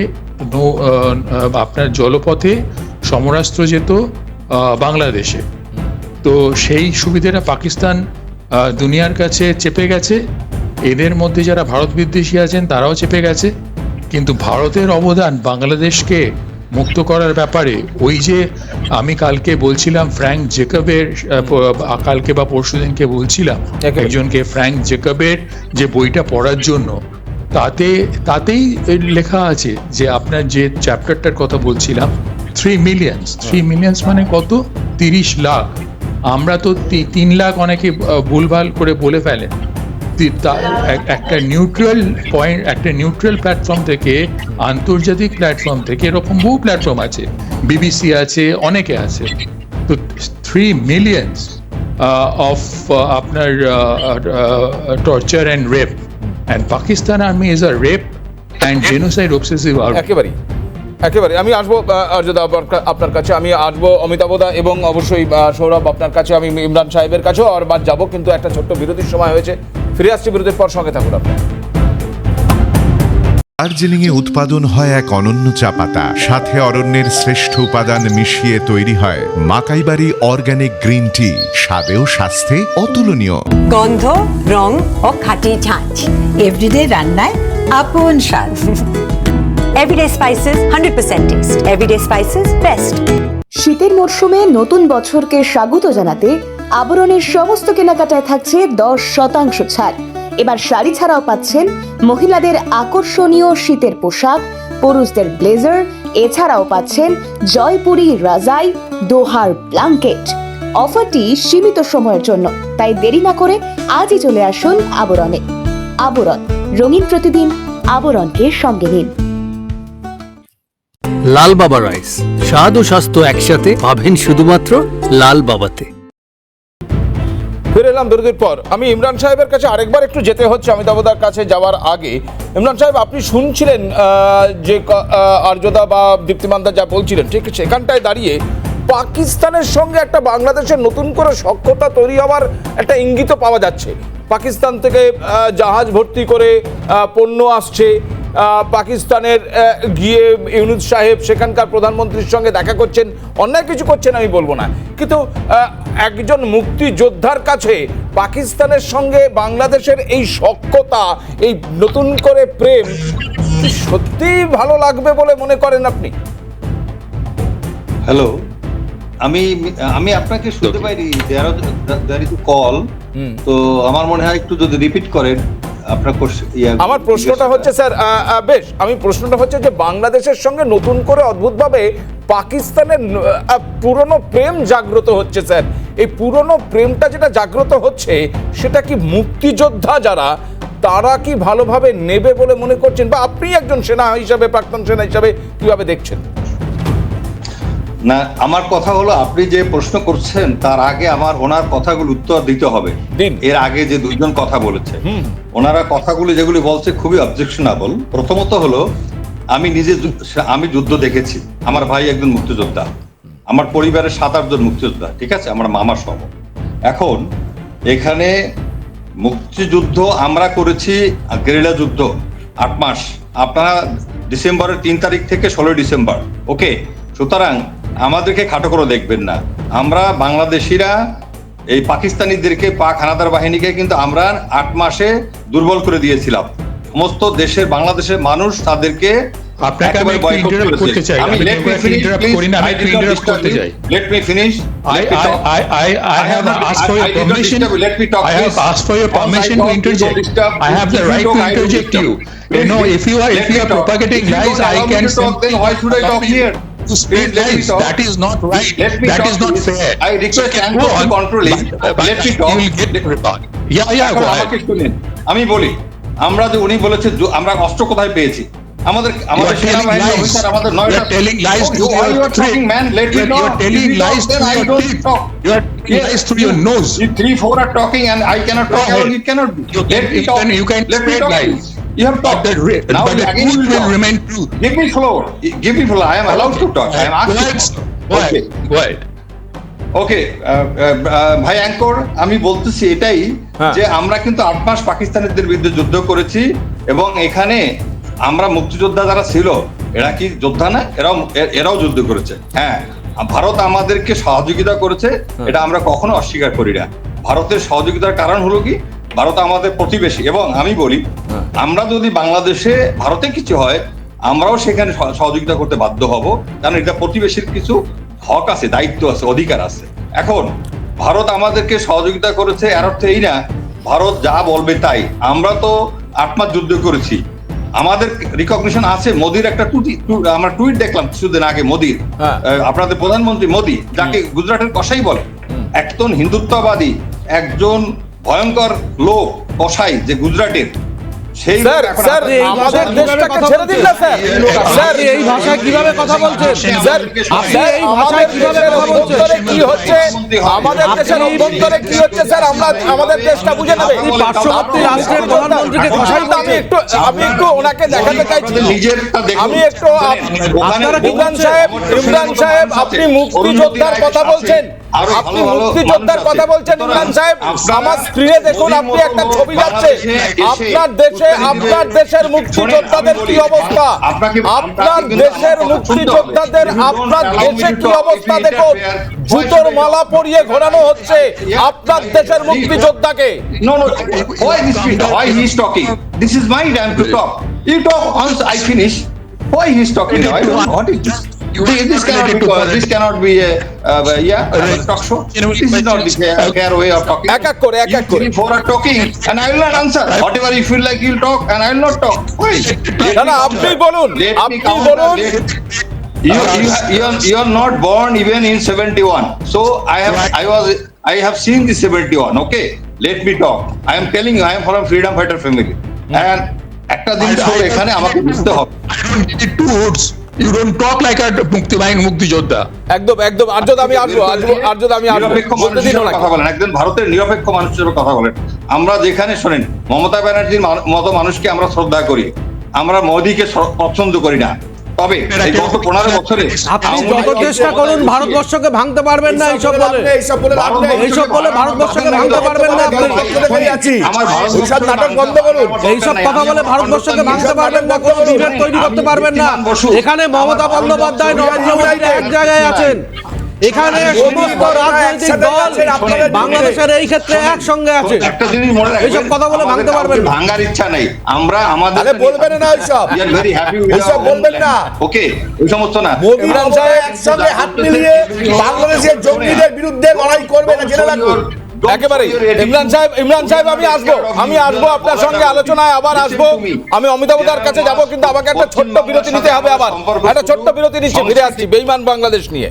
আপনার জলপথে সমরাস্ত্র যেত বাংলাদেশে। তো সেই সুবিধাটা পাকিস্তান দুনিয়ার কাছে চেপে গেছে। এদের মধ্যে যারা ভারত বিদ্বেষী আছেন তারাও চেপে গেছে। কিন্তু ভারতের অবদান বাংলাদেশকে মুক্ত করার ব্যাপারে, ওই যে আমি কালকে বলছিলাম ফ্র্যাঙ্ক জেকবের, কালকে বা পরশুদিনকে বলছিলাম একজনকে, ফ্র্যাঙ্ক জেকবের যে বইটা পড়ার জন্য, তাতেই লেখা আছে যে আপনার যে চ্যাপ্টারটার কথা বলছিলাম, 3 মিলিয়ন্স মানে কত? 30 লাখ। আমরা তো 3 লাখ অনেকে ভুলভাল করে বলে ফেলেন। একটা নিউট্রাল পয়েন্ট, একটা নিউট্রাল প্ল্যাটফর্ম থেকে, আন্তর্জাতিক প্ল্যাটফর্ম থেকে, এরকম বহু প্ল্যাটফর্ম আছে, বিবিসি আছে, অনেকে আছে। তো 3 মিলিয়ন্স অফ আপনার torture and rape, and Pakistan army is a rape and genocide obsessive army. একেবারে আমি আসবো আর্যদা আপনার কাছে, আমি আসবো অমিতাভদা, এবং অবশ্যই সৌরভ আপনার কাছে, আমি ইমরান সাহেবের কাছেও আবার যাবো, কিন্তু একটা ছোট্ট বিরতির সময় হয়েছে, ফিরে আসছি বিরতির পর, সঙ্গে থাকুন আপনার। দার্জিলিংয়ে উৎপাদন হয় এক অনন্য চা পাতা, সাথে অরণ্যের শ্রেষ্ঠ উপাদান মিশিয়ে তৈরি হয় মাকাইবাড়ি অর্গানিক গ্রিন টি, স্বাদে ও স্বাস্থ্যে অতুলনীয়। গন্ধ, রং ও খাঁটি ঝাঁঝ, এভরিডে রান্নায় আপন স্বাদ। Everyday spices, 100% taste. Everyday spices best. শীতের মরশুমে নতুন বছরকে স্বাগত জানাতে আবরণের সমস্ত কেনাকাটায় থাকছে 10% ছাড়। এবার শাড়ি ছাড়াও পাচ্ছেন মহিলাদের আকর্ষণীয় শীতের পোশাক, পুরুষদের ব্লেজার, এছাড়াও পাচ্ছেন জয়পুরি রাজাই, দোহার ব্ল্যাঙ্কেট। অফারটি সীমিত সময়ের জন্য, তাই দেরি না করে আজই চলে আসুন আবরণে। আবরণ, রঙিন প্রতিদিন, আবরণকে সঙ্গে নিন। লাল বাবা রাইস, স্বাদ ও স্বাস্থ্য একসাথে পাবেন শুধুমাত্র লাল বাবাতে। ফিরে এলাম বিরতির পর। আমি ইমরান সাহেবের কাছে আরেকবার একটু যেতে হচ্ছে অমিতাভদার কাছে যাওয়ার আগে। ইমরান সাহেব, আপনি শুনছিলেন যে আর্যদা বা দীপ্তিমানদা যা বলছিলেন, ঠিক সেখানটায় দাঁড়িয়ে পাকিস্তানের সঙ্গে একটা বাংলাদেশের নতুন করে সখ্যতা তৈরি হওয়ার একটা ইঙ্গিত পাওয়া যাচ্ছে। পাকিস্তান থেকে জাহাজ ভর্তি করে পণ্য আসছে, পাকিস্তানের গিয়ে ইউনূস সাহেব সেখানকার প্রধানমন্ত্রীর সঙ্গে দেখা করছেন, অন্যায় কিছু করছেন আমি বলবো না, কিন্তু একজন মুক্তিযোদ্ধার কাছে পাকিস্তানের সঙ্গে বাংলাদেশের এই সখ্যতা, এই নতুন করে প্রেম সত্যিই ভালো লাগবে বলে মনে করেন আপনি? হ্যালো, আমি আপনাকে শুনতে পাইনি, দেয়ার ইজ কল, তো আমার মনে হয় একটু যদি রিপিট করেন আপনার আমার প্রশ্নটা হচ্ছে স্যার, বেশ, আমি প্রশ্নটা হচ্ছে যে বাংলাদেশের সঙ্গে নতুন করে অদ্ভুতভাবে পাকিস্তানের পুরনো প্রেম জাগ্রত হচ্ছে স্যার। এই পুরনো প্রেমটা যেটা জাগ্রত হচ্ছে সেটা কি মুক্তিযোদ্ধা যারা তারা কি ভালোভাবে নেবে বলে মনে করছেন, বা আপনি একজন সেনা হিসাবে, প্রাক্তন সেনা হিসাবে কিভাবে দেখছেন? না, আমার কথা হলো, আপনি যে প্রশ্ন করছেন তার আগে আমার ওনার কথাগুলো উত্তর দিতে হবে। এর আগে যে দুইজন কথা বলেছে, ওনারা কথাগুলি যেগুলি বলছে খুবই অবজেকশনাবল। প্রথমত হলো, আমি যুদ্ধ দেখেছি, আমার ভাই একজন মুক্তিযোদ্ধা, আমার পরিবারের 7-8 জন মুক্তিযোদ্ধা, ঠিক আছে, আমার মামা সহ। এখন এখানে মুক্তিযুদ্ধ আমরা করেছি, গেরিলা যুদ্ধ 8 মাস, আপনারা ডিসেম্বরের 3 তারিখ থেকে 16 ডিসেম্বর, ওকে? সুতরাং আমাদেরকে খাটো করে দেখবেন না। আমরা বাংলাদেশিরা এই পাকিস্তানিদেরকে, পাক হানাদার বাহিনীকে কিন্তু আমরা 8 মাসে দুর্বল করে দিয়েছিলাম। সমস্ত দেশের, বাংলাদেশের মানুষ তাদেরকে আপনাকে আমি একটু ইন্টারাপ্ট করতে চাই। আমি ইন্টারাপ্ট করি না, আমি একটু ইন্টারাপ্ট করতে চাই। Let me finish. I have asked for your permission. I have asked for your permission to interject. I have the right to interject you. You know, if you are propagating lies, I can then why should I talk here? To spread lies. That is not right. That is not fair. I request Anchor to control it. Let me talk. You will get report. Yeah, go ahead. আমি বলি, আমরা যে উনি বলেছে আমরা অস্ত্র কোথায় পেয়েছি, আমাদের সেনাবাহিনী অফিসার আমাদের 9টা telling lies to your talking man, let me you are telling lies to your teeth. You are telling lies through your nose. You 3-4 are talking and I cannot talk, you cannot be. You can spread lies. You have talked. Now the truth will remain true. Give me floor. Give me floor. I am allowed to talk. I am asking. Go ahead. ওকে, ভাই anchor, আমি বলতেছি এটাই যে আমরা কিন্তু 8 মাস পাকিস্তানিদের বিরুদ্ধে যুদ্ধ করেছি, এবং এখানে আমরা মুক্তিযোদ্ধা যারা ছিল এরা কি যোদ্ধা না? এরাও যুদ্ধ করেছে। হ্যাঁ, ভারত আমাদেরকে সহযোগিতা করেছে, এটা আমরা কখনো অস্বীকার করি না। ভারতের সহযোগিতার কারণ হলো কি, ভারত আমাদের প্রতিবেশী, এবং আমি বলি আমরা যদি বাংলাদেশে ভারতে কিছু হয় আমরাও সেখানে সহযোগিতা করতে বাধ্য হব, কারণ এটা প্রতিবেশীর কিছু হক আছে, দায়িত্ব আছে, অধিকার আছে। এখন ভারত আমাদেরকে সহযোগিতা করেছে, এর অর্থ এই না ভারত যা বলবে তাই। আমরা তো 8 মাস যুদ্ধ করেছি, আমাদের রিকগনিশন আছে। মোদির একটা আমরা টুইট দেখলাম কিছুদিন আগে, মোদির, আপনাদের প্রধানমন্ত্রী মোদি, যাকে গুজরাটের কসাই বলে, একজন হিন্দুত্ববাদী, একজন ভয়ঙ্কর লোক কসাই যে গুজরাটের, সেই স্যার আমাদের দেশটাকে ছেড়ে দিন না স্যার। স্যার এই ভাষায় কিভাবে কথা বলছেন স্যার? আপনি এই ভাষায় কিভাবে কথা বলছেন? কি হচ্ছে আমাদের দেশের অভ্যন্তরে, কি হচ্ছে স্যার? আমরা আমাদের দেশটা বুঝে নেবে। পার্শ্ববর্তী রাষ্ট্রের প্রধানমন্ত্রীকে কষাই, আমি একটু ওনাকে দেখাতে চাইছি। আমি একটু ইমরান সাহেব আপনি মুক্তিযোদ্ধার কথা বলছেন, আপনি মুক্তিযোদ্ধার কথা বলছেন ইমরান সাহেব। আমার স্ক্রিনে দেখুন, আপনি একটা ছবি যাচ্ছে, আপনার দেশের মুক্তিযোদ্ধাদের কি অবস্থা, আপনার দেশের মুক্তিযোদ্ধাদের আপনার দেশে কি অবস্থা দেখুন, জুতোর মালা পরিয়ে ঘোরানো হচ্ছে আপনার দেশের মুক্তিযোদ্ধাকে। Why he is talking? This is my time to talk. You talk once I finish. Why he is talking now? I don't know what is this. This cannot be a talk show. This is not the fair way of talking. এক এক করে এক এক করে 3, 4 are talking and I will not answer. Whatever you feel like you'll talk and I will not talk. Why? না না আপনি বলুন Let me আপনি counter. বলুন You are not born even in 71. So I have seen the 71. Okay, let me talk. I am telling you, I am from freedom fighter family. And একটা জিনিস হলো এখানে আমাকে বুঝতে হবে। You don't talk like a মুক্তিযোদ্ধা। একদম একদম আর্যদ আমি আসবো নিরপেক্ষ মানুষ বলতে দিন হিসেবে ওনাকে। কথা বলেন, একজন ভারতের নিরপেক্ষ মানুষ হিসেবে কথা বলেন। আমরা যেখানে শোনেন মমতা ব্যানার্জির মতো মানুষকে আমরা শ্রদ্ধা করি, আমরা মোদিকে পছন্দ করি না। তবে এই গত 15 বছরে আপনি যত চেষ্টা করুন ভারতবর্ষকে ভাঙতে পারবেন না এইসব বলে ভারতবর্ষকে ভাঙতে পারবেন না আপনি। আমার এইসব নাটক বন্ধ করুন। এইসব কথা বলে ভারতবর্ষকে ভাঙতে পারবেন না, কোনো বিভেদ তৈরি করতে পারবেন না। এখানে মমতা বন্দ্যোপাধ্যায় নরেন্দ্র মোদী এক জায়গায় আছেন, এখানে সমস্ত রাজনৈতিক দল বাংলাদেশের এই ক্ষেত্রে একসঙ্গে আছে। একটা জিনিস মনে রাখবেন, এইসব কথা বলে ভাঙতে পারবেন না। ভাঙার ইচ্ছা নেই, আমরা আমাদের আরে বলবেন না এইসব, we are very happy with এইসব বলবেন না। ওকে ওই সমস্ত না। ইমরান সাহেব একসঙ্গে হাত মিলিয়ে বাংলাদেশের জঙ্গিদের বিরুদ্ধে লড়াই করবে না, জেনে রাখুন। একেবারে ইমরান সাহেব আমি আসবো আপনার সঙ্গে আলোচনায় আবার আসবো। আমি অমিতাভদার কাছে যাব, কিন্তু আমাকে একটা ছোট্ট বিরতি নিতে হবে। আবার একটা ছোট্ট বিরতি নিচ্ছি, ফিরে আসছি বেঈমান বাংলাদেশ নিয়ে।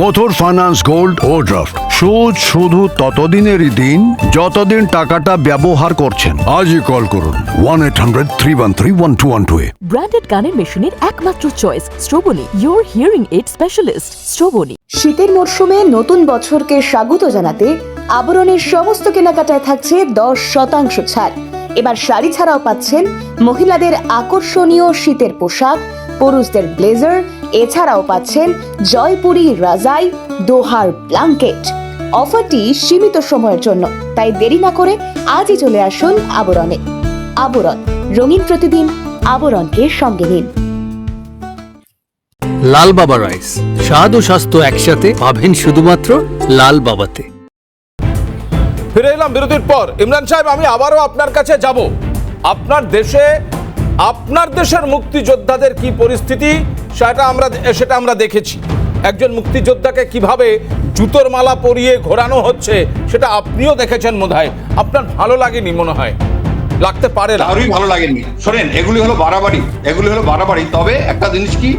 মুথুট ফাইন্যান্স গোল্ড ওভারড্রাফট, সুদ শুধু ততদিনেরই দিন যতদিন টাকাটা ব্যবহার করছেন। আজই কল করুন 1-800-313-1212 এ। ব্র্যান্ডেড গানের মেশিনের একমাত্র চয়েস স্ট্রোবনি, ইয়োর হিয়ারিং এইড স্পেশালিস্ট স্ট্রোবনি। শীতের মরশুমে নতুন বছরকে স্বাগত জানাতে আবরণের সমস্ত কেনাকাটায় থাকছে 10% ছাড়। এবার শাড়ি ছাড়াও পাচ্ছেন মহিলাদের আকর্ষণীয় শীতের পোশাক, পুরুষদের ব্লেজার, এছাড়াও পাচ্ছেন জয়পুরি রাজাই, দোহার ব্ল্যাঙ্কেট। অফারটি সীমিত সময়ের জন্য, তাই দেরি না করে আজই চলে আসুন আবরণে। আবরণ, রঙিন প্রতিদিন, আবরণকে সঙ্গে নিন। লাল বাবা রাইস, স্বাদ ও স্বাস্থ্য একসাথে পাবেন শুধুমাত্র লাল বাবাতে। ফিরে এলাম বিরতির পর। ইমরান সাহেব, আমি আবারও আপনার কাছে যাব। আপনার দেশের মুক্তিযোদ্ধাদের কি পরিস্থিতি সেটা আমরা দেখেছি। একজন মুক্তিযোদ্ধাকে কিভাবে জুতোর মালা পরিয়ে ঘোরানো হচ্ছে সেটা আপনিও দেখেছেন বোধহয়। আপনার ভালো লাগেনি মনে হয়, লাগতে পারে না। আরই ভালো লাগেনি। শোনেন, এগুলি হলো বাড়াবাড়ি। তবে একটা জিনিস কি,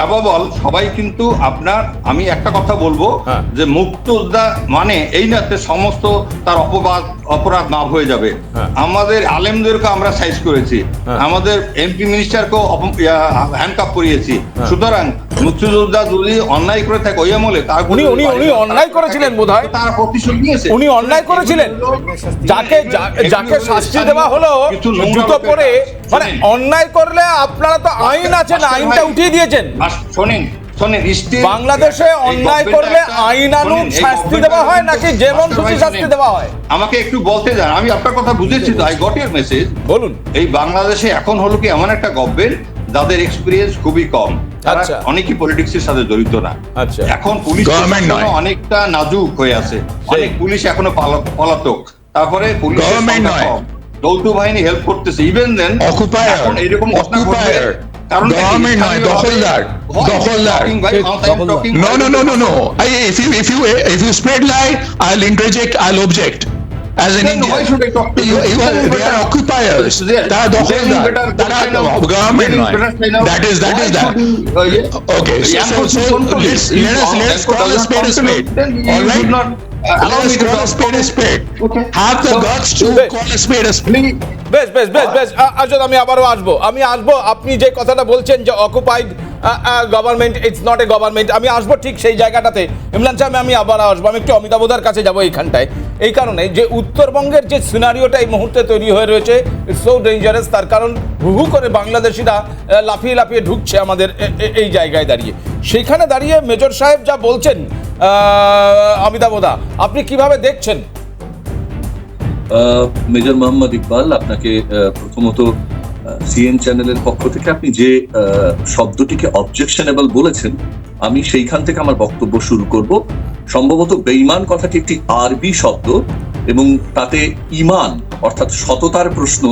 আবাবল সবাই কিন্তু আমি একটা কথা বলবো যে মুক্তিযোদ্ধা মানে এই না যে সমস্ত তার অপরাধ মাফ হয়ে যাবে। আমাদের আলেমদেরকে আমরা সাইজ করেছি, আমাদের এমপি মিনিস্টারকেও হ্যান্ডকাপ করিয়েছি। সুতরাং মুক্তিযোদ্ধা যদি অন্যায় করে থাকে ওই আমলে উনি অন্যায় করেছিলেন বোধহয়, তার প্রতিশোধ নিয়েছে। উনি অন্যায় করেছিলেন, যাকে শাস্তি দেওয়া হলো জুতো পরে। মানে অন্যায় করলে আপনারা তো আইন আছে না, আইনটা উঠিয়ে দিয়েছেন। শোনেন, বাংলাদেশে অন্যায় করলে আইনানুগ শাস্তি দেওয়া হয় নাকি যেমন খুশি শাস্তি দেওয়া হয়? আমাকে একটু বলতে যান, আমি আপনার কথা বুঝেছি তো। I got your message. বলুন। এই বাংলাদেশে এখন হলো কি এমন একটা গভর্নমেন্ট যাদের এক্সপিরিয়েন্স খুবই কম, তারা অনেকই পলিটিক্সের সাথে জড়িত না। এখন পুলিশ অনেকটা নাজুক হয়ে আছে, অনেক পুলিশ এখনো পলাতক। তারপরে পুলিশ যৌথ বাহিনী হেল্প করতেছে। ইভেন দেন এখন এরকম ঘটনা ঘটবে কারণ if you spread lie, I'll interject, I'll object. As an Indian, they are occupiers. They are government. That is that. Okay, so let's call a spade a spade. All right. Let's call a spade a spade. Have the guts to call a spade a spade. বেশ আজব, আমি আবারও আসবো। আপনি যে কথাটা বলছেন যে occupied government, it's not a government, আমি আসবো ঠিক সেই জায়গাটাতে। ইমরান সাহেব, আমি আবার আসবো। আমি একটু অমিতাভদার কাছে যাবো এইখানটায়, এই কারণে যে উত্তরবঙ্গের যে সিনারিওটা এই মুহূর্তে তৈরি হয়ে রয়েছে, ইটস সো ডেঞ্জারাস। তার কারণ হু করে বাংলাদেশিরা লাফিয়ে ঢুকছে আমাদের এই জায়গায় দাঁড়িয়ে। সেখানে দাঁড়িয়ে মেজর সাহেব যা বলছেন, অমিতাভদা, আপনি কিভাবে দেখছেন? মেজর মোহাম্মদ ইকবাল, আপনাকে প্রথমত সিএন চ্যানেলের পক্ষ থেকে আপনি যে শব্দটিকে অবজেকশনেবল বলেছেন, আমি সেইখান থেকে আমার বক্তব্য শুরু করব। সম্ভবত বেঈমান কথাটি একটি আরবি শব্দ এবং তাতে ইমান অর্থাৎ সততার প্রশ্ন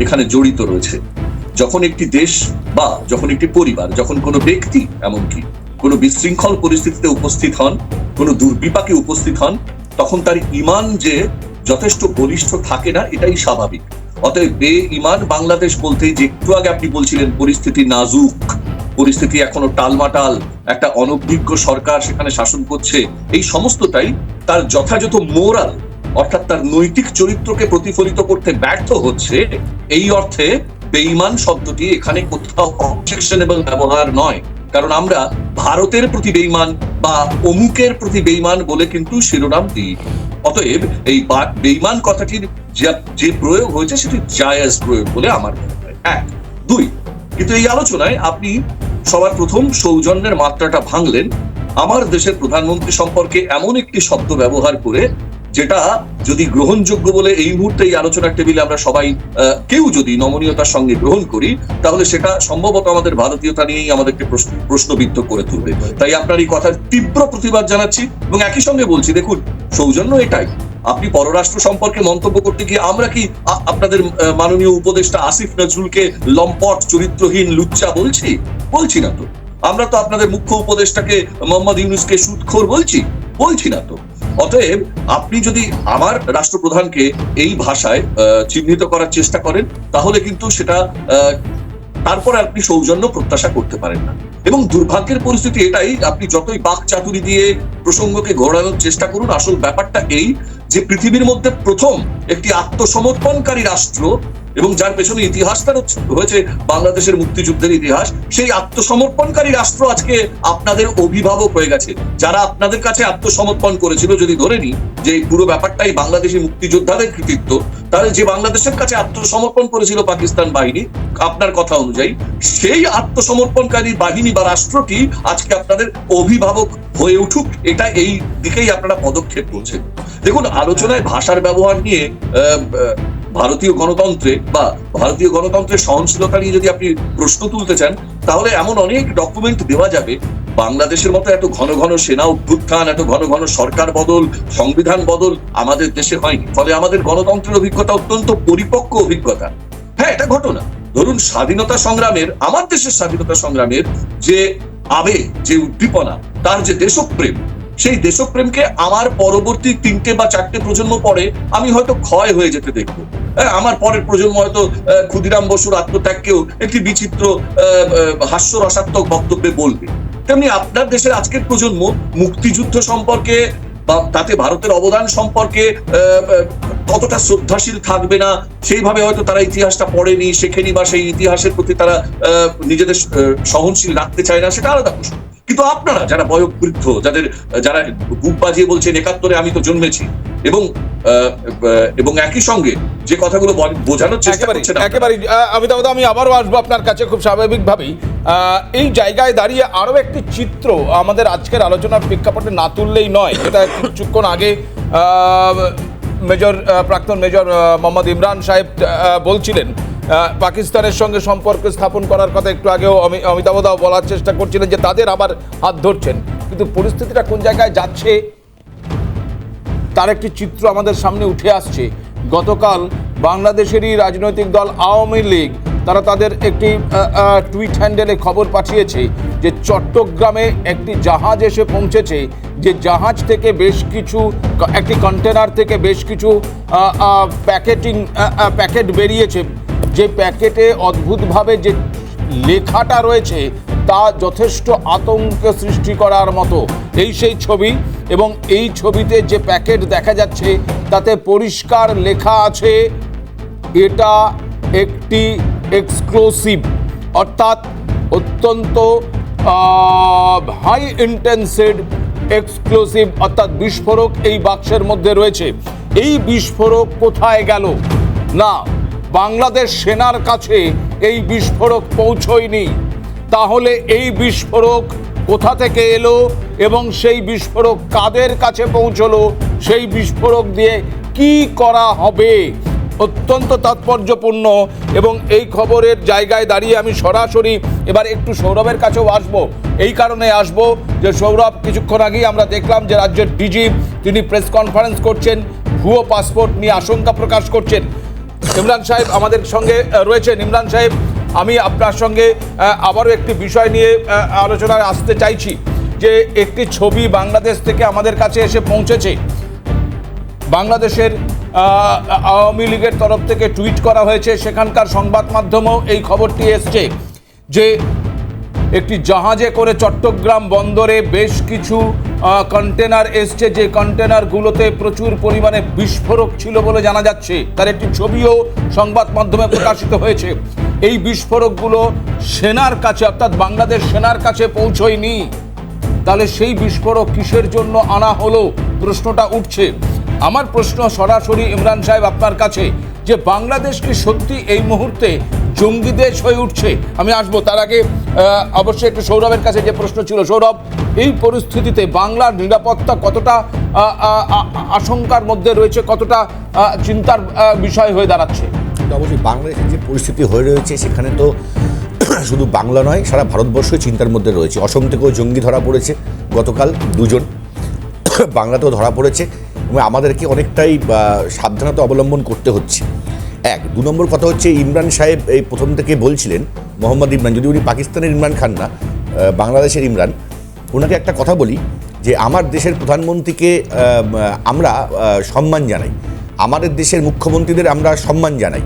এখানে জড়িত রয়েছে। যখন একটি দেশ বা যখন একটি পরিবার, যখন কোনো ব্যক্তি এমনকি কোনো বিশৃঙ্খল পরিস্থিতিতে উপস্থিত হন, কোনো দুর্বিপাকে উপস্থিত হন, তখন তার ঈমান যে যথেষ্ট বলিষ্ঠ থাকে না, এটাই স্বাভাবিক। অতএব বেঈমান বাংলাদেশ বলতেই, যে একটু আগে আপনি বলছিলেন পরিস্থিতি নাজুক, পরিস্থিতি এখনো টালমাটাল, একটা অনভিজ্ঞ সরকার সেখানে শাসন করছে, এই সমস্তটাই তার যথাযথ মোরাল অর্থাৎ তার নৈতিক চরিত্রকে প্রতিফলিত করতে ব্যর্থ হচ্ছে। এই অর্থে বেঈমান শব্দটি এখানে কোথাও অবজেকশনেবল ব্যবহার নয়, কারণ আমরা ভারতের প্রতি বেঈমান বা অমুকের প্রতি বেঈমান বলে কিন্তু শিরোনাম দিই। অতএব এই বেঈমান কথাটির যে প্রয়োগ হয়েছে সেটি জায়েজ প্রয়োগ বলে আমার মনে হয়। 1, 2, কিন্তু এই আলোচনায় আপনি সবার প্রথম সৌজন্যের মাত্রাটা ভাঙলেন আমার দেশের প্রধানমন্ত্রী সম্পর্কে এমন একটি শব্দ ব্যবহার করে, যেটা যদি গ্রহণযোগ্য বলে এই মুহূর্তে এই আলোচনার টেবিলে আমরা সবাই কেউ যদি নমনীয়তার সঙ্গে গ্রহণ করি, তাহলে সেটা সম্ভবত আমাদের ভারতীয়তা নিয়েই আমাদেরকে প্রশ্নবিদ্ধ করে তুলবে। তাই আপনার এই কথার তীব্র প্রতিবাদ জানাচ্ছি এবং একই সঙ্গে বলছি, দেখুন সৌজন্য এটাই, আপনি পররাষ্ট্র সম্পর্কে মন্তব্য করতে গিয়ে আমরা কি আপনাদের মাননীয় উপদেষ্টা আসিফ নজরুলকে লম্পট, চরিত্রহীন, লুচ্চা বলছি না তো। আমরা তো আপনাদের মুখ্য উপদেষ্টাকে মোহাম্মদ ইউনূসকে সুদখোর বলছি না তো। অতএব আপনি যদি আমার রাষ্ট্রপ্রধানকে এই ভাষায় চিহ্নিত করার চেষ্টা করেন, তাহলে কিন্তু সেটা তারপরে আপনি সৌজন্য প্রত্যাশা করতে পারেন না। এবং দুর্ভাগ্যের পরিস্থিতি এটাই, আপনি যতই বাক চাতুরি দিয়ে প্রসঙ্গকে ঘোরানোর চেষ্টা করুন, আসল ব্যাপারটা এই যে পৃথিবীর মধ্যে প্রথম একটি আত্মসমর্পণকারী রাষ্ট্র এবং যার পেছনে ইতিহাসটা হয়েছে বাংলাদেশের মুক্তিযুদ্ধের ইতিহাস, সেই আত্মসমর্পণকারী রাষ্ট্র আজকে আপনাদের অভিভাবক হয়ে গেছে। যারা আপনাদের কাছে আত্মসমর্পণ করেছিল, যদি ধরে নিই যে পুরো ব্যাপারটাই বাংলাদেশি মুক্তিযোদ্ধাদের কৃতিত্ব, তাহলে যে বাংলাদেশের কাছে আত্মসমর্পণ করেছিল পাকিস্তান বাহিনী, আপনার কথা অনুযায়ী সেই আত্মসমর্পণকারী বাহিনী বা রাষ্ট্রটি আজকে আপনাদের অভিভাবক হয়ে উঠুক, এটা এই দিকেই আপনারা পদক্ষেপ করছেন। দেখুন, আলোচনায় ভাষার ব্যবহার নিয়ে ভারতীয় গণতন্ত্রের সহনশীলতা নিয়ে যদি আপনি প্রশ্ন তুলতে চান, তাহলে এমন অনেক ডকুমেন্ট দেওয়া যাবে। বাংলাদেশের মতো এত ঘন ঘন সেনা অভ্যুত্থান, এত ঘন ঘন সরকার বদল, সংবিধান বদল আমাদের দেশে হয়নি। ফলে আমাদের গণতন্ত্রের অভিজ্ঞতা অত্যন্ত পরিপক্ক অভিজ্ঞতা। হ্যাঁ, এটা ঘটনা। ধরুন স্বাধীনতা সংগ্রামের, আমার দেশের স্বাধীনতা সংগ্রামের যে আবেগ, যে উদ্দীপনা, তার যে দেশপ্রেম, সেই দেশপ্রেমকে আমার পরবর্তী 3টে বা 4টে প্রজন্ম পরে আমি হয়তো ক্ষয় হয়ে যেতে দেখবো। আমার পরের প্রজন্ম হয়তো ক্ষুদিরাম বসুর আত্মত্যাগকেও একটি বিচিত্র হাস্যরসাত্মক বক্তব্যে বলবে। তেমনি আপনার দেশের আজকের প্রজন্ম মুক্তিযুদ্ধ সম্পর্কে বা তাতে ভারতের অবদান সম্পর্কে ততটা শ্রদ্ধাশীল থাকবে না। সেইভাবে হয়তো তারা ইতিহাসটা পড়েনি, শেখেনি, বা সেই ইতিহাসের প্রতি তারা নিজেদের সহনশীল রাখতে চায় না, সেটা আলাদা প্রশ্ন। কিন্তু আপনারা যারা বয়োবৃদ্ধ, যারা বুক বাজিয়ে বলছেন 71-এ আমি তো জন্মেছি, এবং একই সঙ্গে যে কথাগুলো বোঝানোর চেষ্টা করছেন, একেবারে আমি আবারও আসবো আপনার কাছে খুব স্বাভাবিকভাবেই। এই জায়গায় দাঁড়িয়ে আরো একটি চিত্র আমাদের আজকের আলোচনার প্রেক্ষাপটে না তুললেই নয়। এটা কিছুক্ষণ আগে প্রাক্তন মেজর মোহাম্মদ ইমরান সাহেব বলছিলেন, পাকিস্তানের সঙ্গে সম্পর্ক স্থাপন করার কথা একটু আগেও অমিতাভ দাও বলার চেষ্টা করছিলেন যে তাদের আবার হাত ধরছেন। কিন্তু পরিস্থিতিটা কোন জায়গায় যাচ্ছে তার একটি চিত্র আমাদের সামনে উঠে আসছে। গতকাল বাংলাদেশেরই রাজনৈতিক দল আওয়ামী লীগ তারা তাদের একটি টুইট হ্যান্ডেলে খবর পাঠিয়েছে যে চট্টগ্রামে একটি জাহাজ এসে পৌঁছেছে, যে জাহাজ থেকে একটি কন্টেনার থেকে বেশ কিছু প্যাকেট বেরিয়েছে, যে প্যাকেটে অদ্ভুতভাবে যে লেখাটা রয়েছে তা যথেষ্ট আতঙ্ক সৃষ্টি করার মতো। এই সেই ছবি, এবং এই ছবিতে যে প্যাকেট দেখা যাচ্ছে তাতে পরিষ্কার লেখা আছে এটা একটি এক্সক্লুসিভ, অর্থাৎ অত্যন্ত হাই ইন্টেন্সিভ এক্সক্লুসিভ, অর্থাৎ বিস্ফোরক এই বাক্সের মধ্যে রয়েছে। এই বিস্ফোরক কোথায় গেল? না, বাংলাদেশ সেনার কাছে এই বিস্ফোরক পৌঁছয়নি। তাহলে এই বিস্ফোরক কোথা থেকে এলো এবং সেই বিস্ফোরক কাদের কাছে পৌঁছলো? সেই বিস্ফোরক দিয়ে কি করা হবে? অত্যন্ত তাৎপর্যপূর্ণ। এবং এই খবরের জায়গায় দাঁড়িয়ে আমি সরাসরি এবার একটু সৌরভের কাছেও আসবো। এই কারণে আসবো যে সৌরভ, কিছুক্ষণ আগেই আমরা দেখলাম যে রাজ্যের ডিজি তিনি প্রেস কনফারেন্স করছেন, ভুয়ো পাসপোর্ট নিয়ে আশঙ্কা প্রকাশ করছেন। ইমরান সাহেব আমাদের সঙ্গে রয়েছেন। ইমরান সাহেব, আমি আপনার সঙ্গে আবারও একটি বিষয় নিয়ে আলোচনায় আসতে চাইছি যে একটি ছবি বাংলাদেশ থেকে আমাদের কাছে এসে পৌঁছেছে। বাংলাদেশের আওয়ামী লীগের তরফ থেকে টুইট করা হয়েছে, সেখানকার সংবাদ মাধ্যমেও এই খবরটি এসছে যে একটি জাহাজে করে চট্টগ্রাম বন্দরে বেশ কিছু কন্টেনার এসছে, যে কন্টেনারগুলোতে প্রচুর পরিমাণে বিস্ফোরক ছিল বলে জানা যাচ্ছে। তার একটি ছবিও সংবাদ মাধ্যমে প্রকাশিত হয়েছে। এই বিস্ফোরকগুলো সেনার কাছে, অর্থাৎ বাংলাদেশ সেনার কাছে পৌঁছয়নি। তাহলে সেই বিস্ফোরক কিসের জন্য আনা হলো, প্রশ্নটা উঠছে। আমার প্রশ্ন সরাসরি ইমরান সাহেব আপনার কাছে, যে বাংলাদেশ কি সত্যি এই মুহূর্তে জঙ্গি দেশ হয়ে উঠছে? আমি আসবো, তার আগে অবশ্যই একটু সৌরভের কাছে যে প্রশ্ন ছিল। সৌরভ, এই পরিস্থিতিতে বাংলার নিরাপত্তা কতটা আশঙ্কার মধ্যে রয়েছে, কতটা চিন্তার বিষয় হয়ে দাঁড়াচ্ছে? অবশ্যই বাংলাদেশের যে পরিস্থিতি হয়ে রয়েছে সেখানে তো শুধু বাংলা নয়, সারা ভারতবর্ষই চিন্তার মধ্যে রয়েছে। অসম থেকেও জঙ্গি ধরা পড়েছে গতকাল 2 জন, বাংলাতেও ধরা পড়েছে এবং আমাদেরকে অনেকটাই সাবধানতা অবলম্বন করতে হচ্ছে। 1 2 নম্বর কথা হচ্ছে, ইমরান সাহেব এই প্রথম থেকে বলছিলেন, মোহাম্মদ ইমরান, যদি উনি পাকিস্তানের ইমরান খান না, বাংলাদেশের ইমরান, ওনাকে একটা কথা বলি যে আমার দেশের প্রধানমন্ত্রীকে আমরা সম্মান জানাই, আমাদের দেশের মুখ্যমন্ত্রীদের আমরা সম্মান জানাই।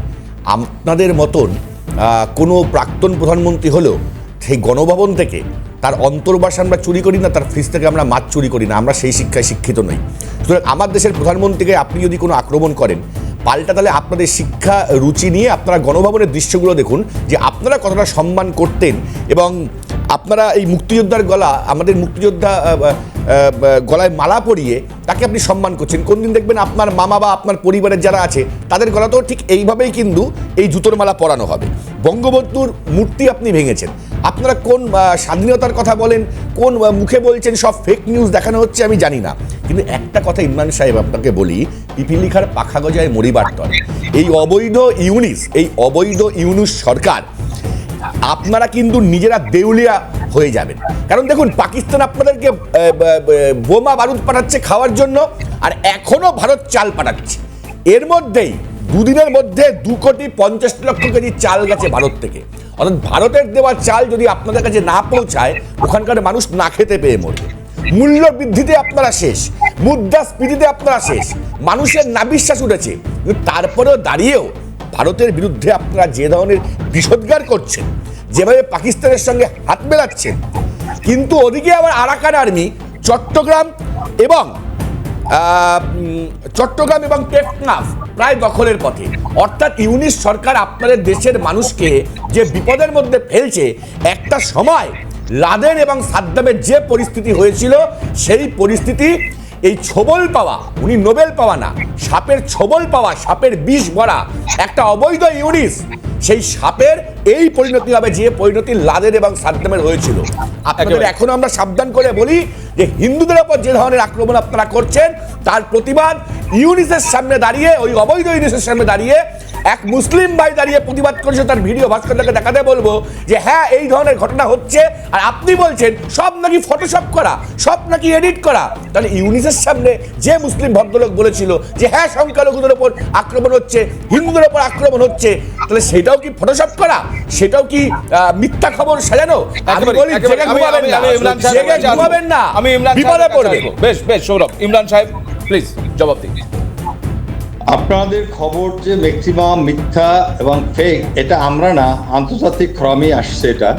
আপনাদের মতন কোনো প্রাক্তন প্রধানমন্ত্রী হলেও সেই গণভবন থেকে তার অন্তর্বাস আমরা চুরি করি না, তার ফ্রিজ থেকে আমরা মাছ চুরি করি না, আমরা সেই শিক্ষায় শিক্ষিত নই। সুতরাং আমার দেশের প্রধানমন্ত্রীকে আপনি যদি কোনো আক্রমণ করেন, পাল্টা তাহলে আপনাদের শিক্ষা রুচি নিয়ে আপনারা গণভবনের দৃশ্যগুলো দেখুন যে আপনারা কতটা সম্মান করতেন এবং আপনারা এই মুক্তিযোদ্ধার গলা, আমাদের মুক্তিযোদ্ধা গলায় মালা পরিয়ে তাকে আপনি সম্মান করছেন। কোন দিন দেখবেন আপনার মামা বা আপনার পরিবারের যারা আছে তাদের গলাতেও ঠিক এইভাবেই কিন্তু এই জুতোর মালা পরানো হবে। বঙ্গবন্ধুর মূর্তি আপনি ভেঙেছেন। আপনারা কোন স্বাধীনতার কথা বলেন, কোন মুখে বলছেন, সব ফেক নিউজ দেখানো হচ্ছে আমি জানি না, কিন্তু একটা কথা ইমরান সাহেব আপনাকে বলি, পিপিলিখার পাখা গজায় মরিবার তরে। এই অবৈধ ইউনুস সরকার, আপনারা কিন্তু নিজেরা দেউলিয়া হয়ে যাবেন। কারণ দেখুন, পাকিস্তান আপনাদেরকে বোমা বারুদ পাঠাচ্ছে খাওয়ার জন্য, আর এখনো ভারত চাল পাঠাচ্ছে। এর মধ্যেই 2 দিনের মধ্যে 2,50,00,000 কেজি চাল গেছে ভারত থেকে। অর্থাৎ ভারতের দেওয়া চাল যদি আপনাদের কাছে না পৌঁছায়, ওখানকার মানুষ না খেতে পেয়ে মরবে। মূল্য বৃদ্ধিতে আপনারা শেষ, মুদ্রাস্ফীতিতে আপনারা শেষ, মানুষের নাবিশ্বাস উঠেছে। কিন্তু তারপরেও দাঁড়িয়েও ভারতের বিরুদ্ধে আপনারা যে ধরনের বিষোদ্গার করছেন, যেভাবে পাকিস্তানের সঙ্গে হাত মেলাচ্ছেন, কিন্তু ওদিকে আবার আরাকান আর্মি চট্টগ্রাম এবং টেকনাফ প্রায় দখলের পথে। অর্থাৎ ইউনিস সরকার আপনাদের দেশের মানুষকে যে বিপদের মধ্যে ফেলছে। একটা সময় লাদেন এবং সাদ্দামের যে পরিস্থিতি হয়েছিল, সেই পরিস্থিতি এই ছোবল পাওয়া, উনি নোবেল পাওয়া না, সাপের ছোবল পাওয়া, সাপের বিষ ভরা একটা অবৈধ ইউনিস, সেই সাপের এই পরিণতি হবে যে পরিণতি লাদেন এবং সাদ্দামের হয়েছিল। আপনাদের এখনো আমরা সাবধান করে বলি যে হিন্দুদের ওপর যে ধরনের আক্রমণ আপনারা করছেন, তার প্রতিবাদ ইউনিসের সামনে দাঁড়িয়ে, ওই অবৈধ ইউনিসের সামনে দাঁড়িয়ে এক মুসলিম ভাই দাঁড়িয়ে প্রতিবাদ করেছে। তার ভিডিও ভাস্করকে দেখাতে বলবো যে হ্যাঁ, এই ধরনের ঘটনা হচ্ছে, আর আপনি বলছেন সব নাকি ফটোশপ করা, সব নাকি এডিট করা। তাহলে ইউনিসের সামনে যে মুসলিম ভদ্রলোক বলেছিল যে হ্যাঁ, সংখ্যালঘুদের ওপর আক্রমণ হচ্ছে, হিন্দুদের ওপর আক্রমণ হচ্ছে, তাহলে সেটাও কি ফটোশপ করা? সেটাও কি মিথ্যা খবর সাজানো? আমি বলি ঘুমাবেন না, আমি ইমরান বিপদে পড়বেন। বেশ সৌরভ, ইমরান সাহেব প্লিজ জবাব দিন। আপনাদের খবর যে ম্যাক্সিমাম মিথ্যা এবং ফেক, এটা আমরা না, আন্তর্জাতিক ফোরামে আসছে এটা,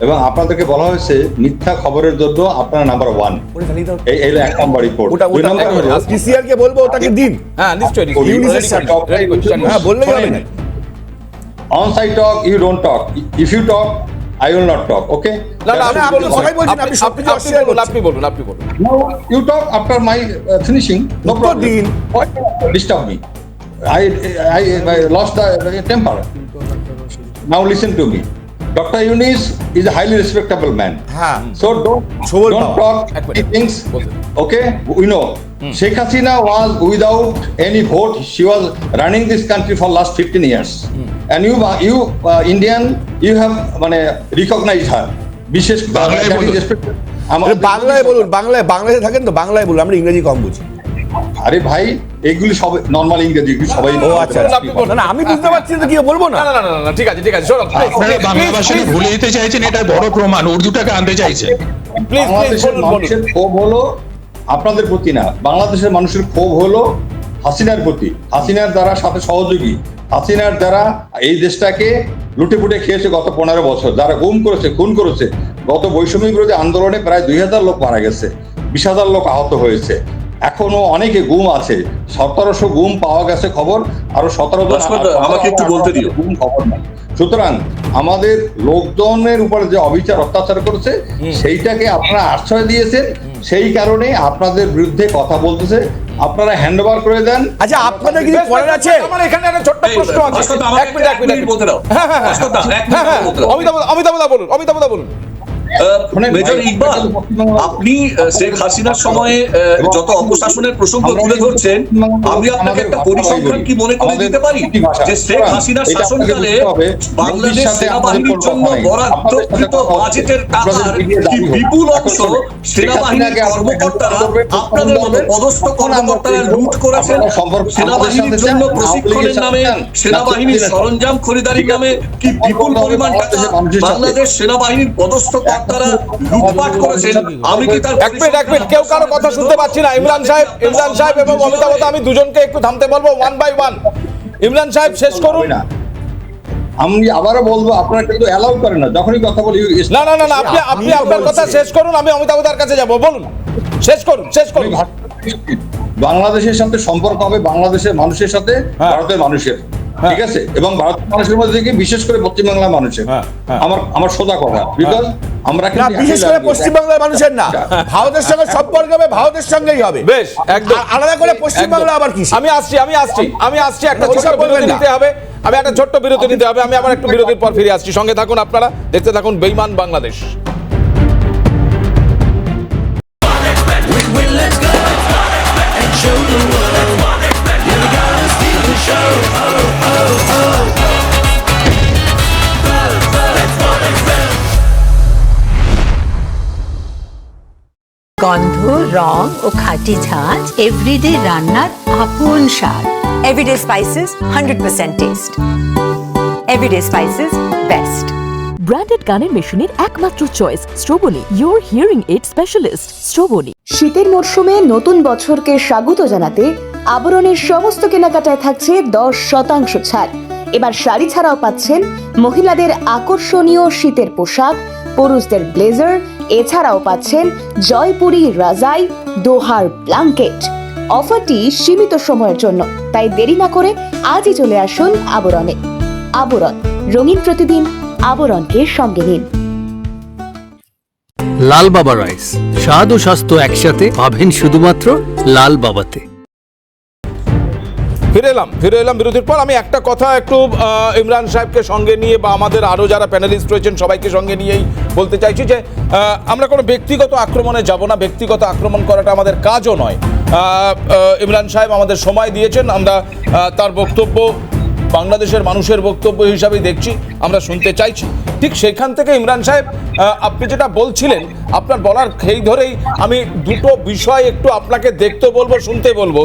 এবং আপনাদেরকে বলা হয়েছে মিথ্যা খবরের জন্য আপনারা নাম্বার 1। এই 1 নম্বর রিপোর্ট। পিসিআর কে বলবো ওটাকে দিন। হ্যাঁ নিশ্চয়ই, হ্যাঁ বললেই হবে না। On site talk, you don't talk. If you talk, I will not talk. Okay? আপনি বলুন। No, you talk after my finishing. No problem. Why disturb me? I lost the temper. Now listen to me. Dr. Yunus is a highly respectable man. So don't talk things. Okay? We know. Sheikh Hasina was without any vote. She was running this country for last 15 years. And you Indian, you have recognized her. বিশেষ বাংলায় বলুন, বাংলায় বাংলাদেশে থাকেন তো বাংলায় বলুন, আমরা ইংরেজি কম বুঝি। আরে ভাই এগুলি সব নর্মাল ইংরেজি, এগুলি সবাই ও আচ্ছা, না আমি বুঝতে পারছি না, কি বলবো না। না না না না, ঠিক আছে ঠিক আছে, শোনো আপনারা বাংলা ভাষাকে ভুলে যেতে চাইছেন, এটা বড় প্রমাণ, উর্দুটাকে আনতে চাইছেন। প্লিজ বাংলাদেশের মানুষের ক্ষোভ হলো আপনাদের প্রতি না, বাংলাদেশের মানুষের ক্ষোভ হলো হাসিনার প্রতি, হাসিনার দ্বারা সাথে সহযোগী, হাসিনার দ্বারা এই দেশটাকে লুটে পুটে খেয়েছে গত 15 বছর, যারা গুম করেছে, খুন করেছে। গত বৈষম্য বিরোধী আন্দোলনে প্রায় 2000 লোক মারা গেছে, 20,000 লোক আহত হয়েছে, এখনো অনেকে গুম আছে, 1700 গুম পাওয়া গেছে খবর, আরো 17 জন আমাকে একটু বলতে দিও। গুম খবর নাই। সুতরাং আমাদের লোকজনের উপরে যে অবিচার অত্যাচার করেছে সেইটাকে আপনারা আশ্রয় দিয়েছেন, সেই কারণে আপনাদের বিরুদ্ধে কথা বলতেছে। আপনারা হ্যান্ড ওভার করে দেন। আচ্ছা আপনাদের কিছু করার আছে? আমার এখানে একটা ছোট্ট প্রশ্ন আছে, এক মিনিট বলতে দাও। অমিতাভ দা বলুন, অমিতাভ দা বলুন। মেজর ইকবাল, আপনি শেখ হাসিনার সময়ে যত অপশাসনের প্রসঙ্গ তুলে ধরছেন, আমি আপনাকে একটা পরিসংখ্যান কি মনে করে দিতে পারি যে শেখ হাসিনার শাসনকালে বাংলাদেশ সেনাবাহিনীর জন্য বরাদ্দকৃত বাজেটের টাকার কি বিপুল অংশ সেনাবাহিনীর কর্মকর্তারা, আপনাদের মতো পদস্থ কর্মকর্তারা লুট করেছেন। সেনাবাহিনীর জন্য প্রশিক্ষণের নামে, সেনাবাহিনীর সরঞ্জাম খরিদারির নামে কি বিপুল পরিমাণ টাকা বাংলাদেশ সেনাবাহিনীর পদস্থ তারা লুটপাট করেছেন। আমি কি তার এক মিনিট কেউ কারো কথা শুনতে পাচ্ছি না। ইমরান সাহেব এবং অমিতাভ দা, আমি দুজনকে একটু থামতে বলবো, ওয়ান বাই ওয়ান। ইমরান সাহেব শেষ করুন। আমি আবারও বলবো, আপনারা কিন্তু অ্যালাউ করেন না যখনই কথা বলি। না না না, আপনি আপনার কথা শেষ করুন, আমি অমিতাভ দার কাছে যাব। বলুন, শেষ করুন। বাংলাদেশের সাথে সম্পর্ক হবে বাংলাদেশের মানুষের সাথে ভারতের মানুষের, ঠিক আছে, এবং ভারতের মানুষের মধ্যে থেকে বিশেষ করে পশ্চিমবাংলার মানুষের। আমার সোজা কথা, বিকজ আমরা বিশেষ করে পশ্চিমবাংলার মানুষের না, ভারতের সঙ্গে সম্পর্ক হবে ভারতের সঙ্গেই হবে। বেশ, একদম আলাদা করে পশ্চিমবাংলা আবার কি? আমি আসছি একটা ছোট্ট বিরতি নিতে হবে, আমি আবার একটু বিরতির পর ফিরে আসছি। সঙ্গে থাকুন আপনারা, দেখতে থাকুন বেঈমান বাংলাদেশ। গন্ধ, রং ও খাঁটি ঝাঁঝ, এভরিডে রান্নার আপন স্বাদ। Everyday spices 100% taste. Everyday spices best. Branded গানের মেশিনের একমাত্র চয়েস স্ট্রোবনি, ইয়োর হিয়ারিং এইড স্পেশালিস্ট স্ট্রোবনি। শীতের মরশুমে নতুন বছরকে স্বাগত জানাতে আবরণের সমস্ত কেনাকাটায় থাকছে 10% ছাড়। এবার শাড়ি ছাড়াও পাচ্ছেন মহিলাদের আকর্ষণীয় শীতের পোশাক, পুরুষদের ব্লেজার, এছাড়াও পাচ্ছেন জয়পুরি রাজাই, দোহার ব্ল্যাঙ্কেট। অফারটি সীমিত সময়ের জন্য, তাই দেরি না করে আজই চলে আসুন আবরণে। আবরণ, রঙিন প্রতিদিন, আবরণকে সঙ্গে নিন। লাল বাবা রাইস, স্বাদ ও স্বাস্থ্য একসাথে পাবেন শুধুমাত্র লাল বাবাতে। ফিরে এলাম বিরতির পর। আমি একটা কথা একটু ইমরান সাহেবকে সঙ্গে নিয়ে বা আমাদের আরো যারা প্যানেলিস্ট রয়েছেন সবাইকে সঙ্গে নিয়েই বলতে চাইছি যে আমরা কোনো ব্যক্তিগত আক্রমণে যাব না, ব্যক্তিগত আক্রমণ করাটা আমাদের কাজও নয়। ইমরান সাহেব আমাদের সময় দিয়েছেন, আমরা তার বক্তব্য বাংলাদেশের মানুষের বক্তব্য হিসাবেই দেখছি, আমরা শুনতে চাইছি। ঠিক সেখান থেকে ইমরান সাহেব, আপনি যেটা বলছিলেন, আপনার বলার খেই ধরেই আমি দুটো বিষয় একটু আপনাকে দেখতে বলবো, শুনতে বলবো।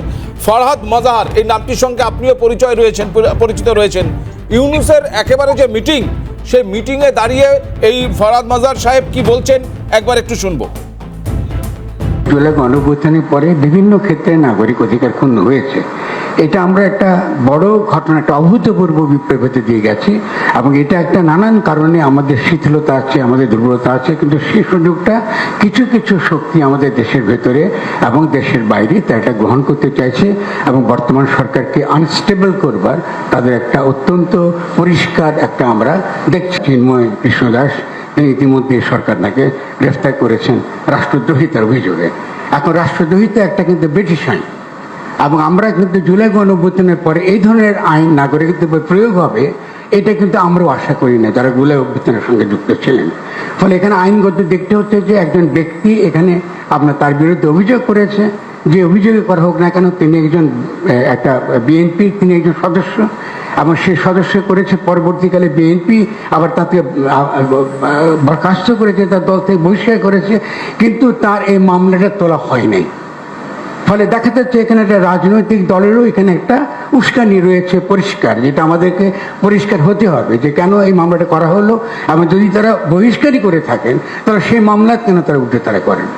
ফরহাদ মাজাহার, এই নামটির সঙ্গে আপনিও পরিচিত রয়েছেন। ইউনুসের একেবারে যে মিটিং, সেই মিটিংয়ে দাঁড়িয়ে এই ফরহাদ মাজাহার সাহেব কি বলছেন একবার একটু শুনবো। জুলাই গণঅভ্যুত্থানের পরে বিভিন্ন ক্ষেত্রে নাগরিক অধিকার ক্ষুণ্ণ হয়েছে। এটা আমরা একটা বড় ঘটনা, একটা অভূতপূর্ব বিপ্লব হতে দিয়ে গেছি, এবং এটা একটা নানান কারণে আমাদের শিথিলতা আছে, আমাদের দুর্বলতা আছে, কিন্তু সেই সুযোগটা কিছু কিছু শক্তি আমাদের দেশের ভেতরে এবং দেশের বাইরে এটা গ্রহণ করতে চাইছে, এবং বর্তমান সরকারকে আনস্টেবল করবার তাদের একটা অত্যন্ত পরিষ্কার একটা আমরা দেখছি। চিন্ময় কৃষ্ণদাস ইতিমধ্যে সরকার নাকি গ্রেফতার করেছেন রাষ্ট্রদ্রোহিতার অভিযোগে। এখন রাষ্ট্রদ্রোহিতা একটা কিন্তু ব্রিটিশ আইন, এবং আমরা কিন্তু জুলাই গণঅভ্যুত্থানের পরে এই ধরনের আইন নাগরিকত্ব প্রয়োগ হবে, এটা কিন্তু আমরাও আশা করি না যারা জুলাই অভ্যুত্থানের সঙ্গে যুক্ত ছিলেন। ফলে এখানে আইনগত দেখতে হচ্ছে যে একজন ব্যক্তি এখানে আপনার তার বিরুদ্ধে অভিযোগ করেছে, যে অভিযোগে করা হোক না কেন, তিনি একজন একটা বিএনপির তিনি একজন সদস্য, এবং সেই সদস্য করেছে, পরবর্তীকালে বিএনপি আবার তাকে বরখাস্ত করেছে, তার দল থেকে বহিষ্কার করেছে, কিন্তু তার এই মামলাটা তোলা হয় নাই। ফলে দেখা যাচ্ছে এখানে একটা রাজনৈতিক দলেরও এখানে একটা উস্কানি রয়েছে পরিষ্কার, যেটা আমাদেরকে পরিষ্কার হতে হবে যে কেন এই মামলাটা করা হলো, এবং যদি তারা বহিষ্কারই করে থাকেন তাহলে সেই মামলা কেন তারা উঠে তারা করেন।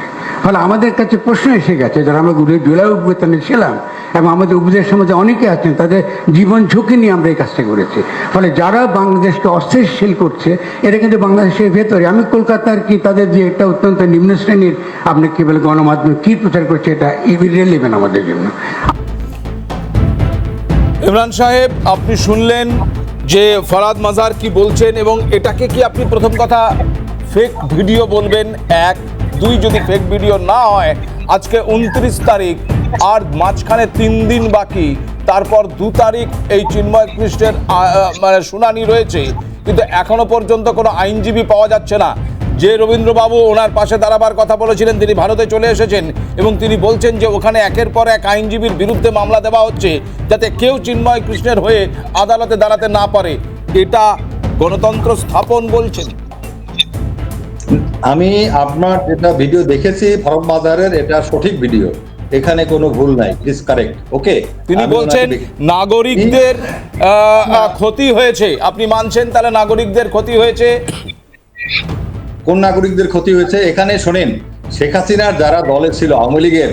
ফলে আমাদের কাছে প্রশ্ন এসে গেছে, যারা আমরা জুলাই অভ্যুত্থানে ছিলাম এবং আমাদের উপদেশ সমাজে অনেকে আছেন, তাদের জীবন ঝুঁকি নিয়ে আমরা এই কাজটা করেছি। ফলে যারা বাংলাদেশকে অস্থিতিশীল করছে, এটা কিন্তু বাংলাদেশের ভেতরে, আমি কলকাতার কি তাদের যে একটা অত্যন্ত নিম্ন শ্রেণীর আপনি কি বলে গণমাধ্যম কি প্রচার করছে, এটা ইররিলেভেন্ট আমাদের জন্য। ইমরান সাহেব, আপনি শুনলেন যে ফরহাদ মাজার কি বলছেন, এবং এটাকে কি আপনি প্রথম কথা ফেক ভিডিও বলবেন? 1, 2, যদি ফেক ভিডিও না হয়, আজকে 29 তারিখ, আর মাঝখানে 3 দিন বাকি, তারপর 2 তারিখ এই চিন্ময় কৃষ্ণের মানে শুনানি রয়েছে, কিন্তু এখনো পর্যন্ত কোনো আইনজীবী পাওয়া যাচ্ছে না। যে রবীন্দ্রবাবু ওনার পাশে দাঁড়াবার কথা বলেছিলেন, তিনি ভারতে চলে এসেছেন এবং তিনি বলছেন যে ওখানে একের পর এক আইনজীবীর বিরুদ্ধে মামলা দেওয়া হচ্ছে যাতে কেউ চিন্ময় কৃষ্ণের হয়ে আদালতে দাঁড়াতে না পারে। এটা গণতন্ত্র স্থাপন বলছেন? আমি আপনার যেটা ভিডিও দেখেছি ফরহাদ মাজারের, এটা সঠিক ভিডিও, এখানে কোনো ভুল নাই, প্লিজ কারেক্ট। ওকে, তিনি বলছেন নাগরিকদের ক্ষতি হয়েছে। আপনি মানছেন তাহলে নাগরিকদের ক্ষতি হয়েছে? কোন নাগরিকদের ক্ষতি হয়েছে? এখানে শোনেন, শেখ হাসিনার যারা দলে ছিল আওয়ামী লীগের,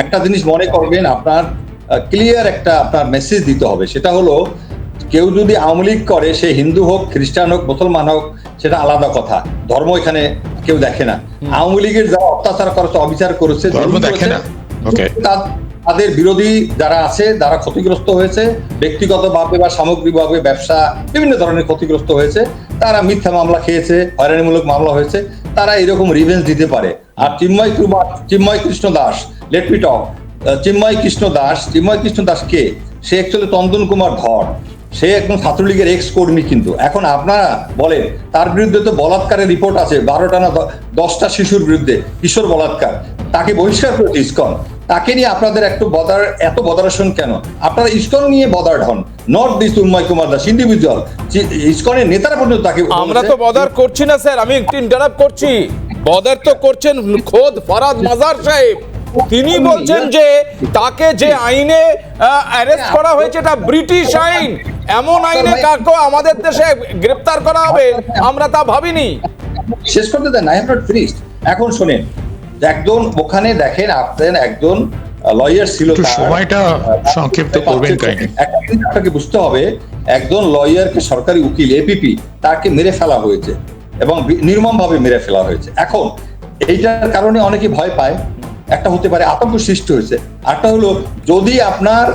একটা জিনিস মনে করবেন, আপনার ক্লিয়ার একটা আপনার মেসেজ দিতে হবে, সেটা হলো কেউ যদি আওয়ামী লীগ করে, সে হিন্দু হোক, খ্রিস্টান হোক, মুসলমান হোক, সেটা আলাদা কথা, ধর্ম এখানে কেউ দেখে না। আওয়ামী লীগের যারা অত্যাচার করেছে, অবিচার করেছে, তাদের বিরোধী যারা আছে, যারা ক্ষতিগ্রস্ত হয়েছে ব্যক্তিগতভাবে বা সামগ্রিকভাবে, ব্যবসা, বিভিন্ন ধরনের ক্ষতিগ্রস্ত হয়েছে, তারা মিথ্যা মামলা খেয়েছে, হয়রানিমূলক মামলা হয়েছে, তারা এরকম রিভেঞ্জ দিতে পারে। আর Chinmoy Krishna Das, let me talk. Chinmoy Krishna Das কে? সে অ্যাকচুয়ালি তন্দন কুমার ধর, সে একদম ছাত্রলীগের এক্স কর্মী। কিন্তু এখন আপনারা বলেন তার বিরুদ্ধে তো বলাৎকারের রিপোর্ট আছে, 12টা না 10টা শিশুর বিরুদ্ধে কিশোর বলাৎকার, তাকে বহিষ্কার করেছে ইসকন। তাকে নিয়ে আপনাদের এত বদারেশন কেন? আপনারা ইসকন নিয়ে বদার্ড হন, not this Chinmoy Kumar Das individual. ইসকনের নেতারা পর্যন্ত তাকে, আমরা তো বদার করছি না স্যার, আমি একটু ইন্টারাপ্ট করছি। বদার তো করছেন খোদ ফরহাদ মাজার সাহেব। তিনি বলছেন যে তাকে যে আইনে অ্যারেস্ট করা হয়েছে এটা ব্রিটিশ আইন, এমন আইনে কাকে আমাদের দেশে গ্রেফতার করা হবে আমরা তা ভাবিনি। শেষ করতে দেন, আই এম নট ফিনিশড। এখন শোনেন, একজন ওখানে দেখেন, আপনার একজন লয়ার ছিল, সময়টা সংক্ষিপ্ত করবেন কাইন্ডলি। আপনাকে বুঝতে হবে, একজন লয়ারকে, সরকারি উকিল এপিপি, তাকে মেরে ফেলা হয়েছে এবং নির্মমভাবে মেরে ফেলা হয়েছে। এখন এইটার কারণে অনেকে ভয় পায়, একটা হতে পারে আতঙ্ক সৃষ্টি হয়েছে, আরটা হলো যদি আপনার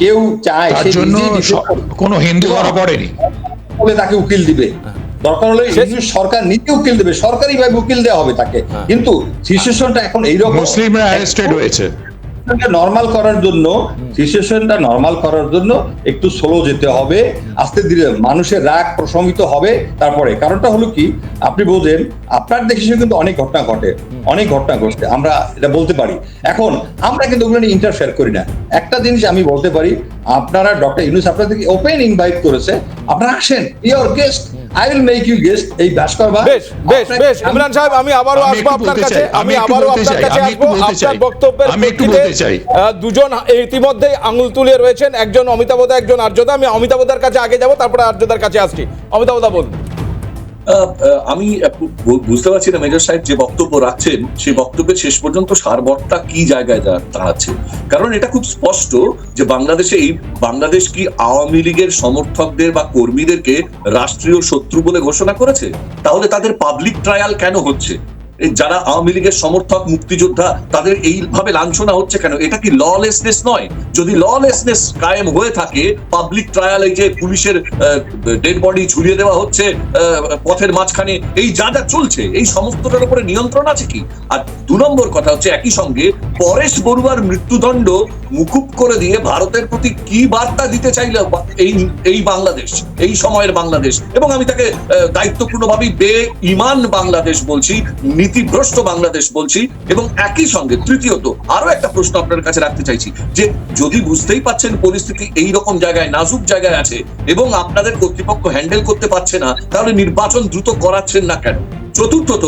কেউ চায় তার জন্য কোনো হিন্দু ধরা পড়েনি বলে তাকে উকিল দিবে, দরকার হলে সরকার নিজে উকিল দেবে, সরকারি ভাবে উকিল দেওয়া হবে তাকে। কিন্তু সিচুয়েশনটা এখন এইরকম, মুসলিমরা অ্যারেস্টেড হয়েছে। নরমাল করার জন্য একটু স্লো যেতে হবে, আস্তে ধীরে, মানুষের রাগ প্রশমিত হবে তারপরে। কারণটা হলো কি, আপনি বোঝেন আপনার দেশে কিন্তু অনেক ঘটনা ঘটে, আমরা এটা বলতে পারি। এখন আমরা কিন্তু ওগুলো নিয়ে ইন্টারফেয়ার করি না। একটা জিনিস আমি বলতে পারি, আপনারা ডক্টর ইউনূস আপনাদেরকে ওপেন ইনভাইট করেছে, আপনারা আসেন, your guest, I will make you guest. এই ভাস্করবা বেশ ইমরান সাহেব, আমি আবারও আসবো আপনার কাছে, আসবো আপনার বক্তব্যের প্রেক্ষিতে। দুজন ইতিমধ্যেই আঙুল তুলে রয়েছেন, একজন অমিতাভদা, একজন আর্যদা। আমি অমিতাভদার কাছে আগে যাব, তারপরে আর্যদার কাছে আসছি। অমিতাভদা বলুন। আমি বুঝতে পারছি না মেজর সাহেব যে বক্তব্য রাখছেন, সেই বক্তব্যের শেষ পর্যন্ত সারবটটা কি জায়গায় দাঁড়াচ্ছে। কারণ এটা খুব স্পষ্ট যে বাংলাদেশ কি আওয়ামী লীগের সমর্থকদের বা কর্মীদেরকে রাষ্ট্রীয় শত্রু বলে ঘোষণা করেছে? তাহলে তাদের পাবলিক ট্রায়াল কেন হচ্ছে? যারা আওয়ামী লীগের সমর্থক, মুক্তিযোদ্ধা, তাদের এইভাবে লাঞ্ছনা হচ্ছে কেন? এটা কি ললেসনেস নয়? যদি ললেসনেস কায়েম হয়ে থাকে, পাবলিক ট্রায়াল, এই যে পুলিশের ডেড বডি ঝুলিয়ে দেওয়া হচ্ছে পথের মাঝখানে, এই যা চলছে, এই সমস্তটার উপরে নিয়ন্ত্রণ আছে কি? আর 2 নম্বর কথা হচ্ছে, একই সঙ্গে পরেশ বড়ুয়ার মৃত্যুদণ্ড মুকুব করে দিয়ে ভারতের প্রতি কি বার্তা দিতে চাইল এই বাংলাদেশ, এই সময়ের বাংলাদেশ? এবং আমি তাকে দায়িত্বপূর্ণভাবেই বেঈমান বাংলাদেশ বলছি, নীতিভ্রষ্ট বাংলাদেশ বলছি। এবং একই সঙ্গে তৃতীয়ত আরো একটা প্রশ্ন আপনার কাছে রাখতে চাইছি, যে যদি বুঝতেই পাচ্ছেন পরিস্থিতি এই রকম জায়গায়, নাজুক জায়গায় আছে, এবং আপনাদের কর্তৃপক্ষ হ্যান্ডেল করতে পারছে না, তাহলে নির্বাচন দ্রুত করাচ্ছেন না কেন? চতুর্থত,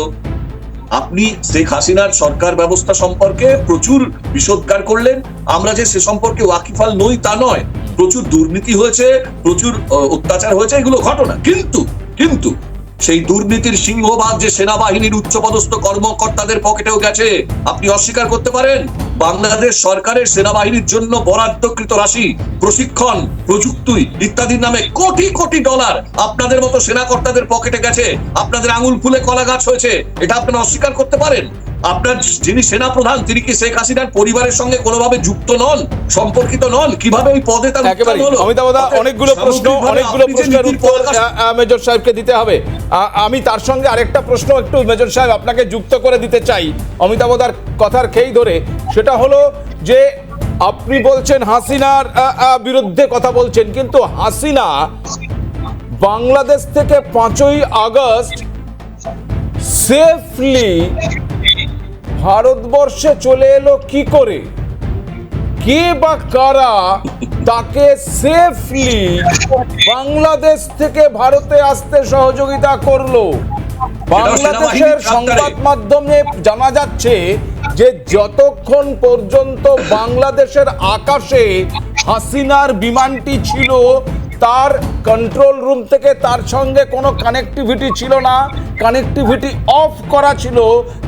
আপনি শেখ হাসিনার সরকার ব্যবস্থা সম্পর্কে প্রচুর বিষোদ্গার করলেন। আমরা যে সে সম্পর্কে ওয়াকিফাল নই তা নয়, প্রচুর দুর্নীতি হয়েছে, প্রচুর অত্যাচার হয়েছে, এগুলো ঘটনা। কিন্তু সেই দুর্নীতির সিংহভাগ যে সেনাবাহিনীর উচ্চপদস্থ কর্মকর্তাদের পকেটেও গেছে, আপনি অস্বীকার করতে পারেন? বাংলাদেশ সরকারের সেনাবাহিনীর জন্য বরাদ্দকৃত রাশি, প্রশিক্ষণ, প্রযুক্তি ইত্যাদির নামে কোটি কোটি ডলার আপনাদের মতো সেনাকর্তাদের পকেটে গেছে। আপনাদের আঙুল ফুলে কলা গাছ হয়েছে, এটা আপনারা অস্বীকার করতে পারেন? আপনার যিনি সেনাপ্রধান তিনি কি শেখ হাসিনার পরিবারের সঙ্গে কোনোভাবে যুক্ত নন, সম্পর্কিত নন? কিভাবে এই পদে তার একেবারে উত্থান হলো? অমিতাভ দা, অনেকগুলো প্রশ্নের উত্তর মেজর সাহেবকে দিতে হবে। আমি তার সঙ্গে আরেকটা প্রশ্ন একটু মেজর সাহেব আপনাকে যুক্ত করে দিতে চাই অমিতাভ দার কথার খেই ধরে। সেটা হলো যে আপনি বলছেন হাসিনার বিরুদ্ধে কথা বলছেন, কিন্তু হাসিনা বাংলাদেশ থেকে 5ই আগস্ট সেফলি ভারতবর্ষে চলে এলো কি করে? কে বা কারা তাকে সেফলি বাংলাদেশ থেকে ভারতে আসতে সহযোগিতা করলো? বাংলাদেশের সংবাদ মাধ্যমে জানা যাচ্ছে যে যতক্ষণ পর্যন্ত বাংলাদেশের আকাশে হাসিনার বিমানটি ছিল, তার কন্ট্রোল রুম থেকে তার সঙ্গে কোনো কানেক্টিভিটি ছিল না, কানেক্টিভিটি অফ করা ছিল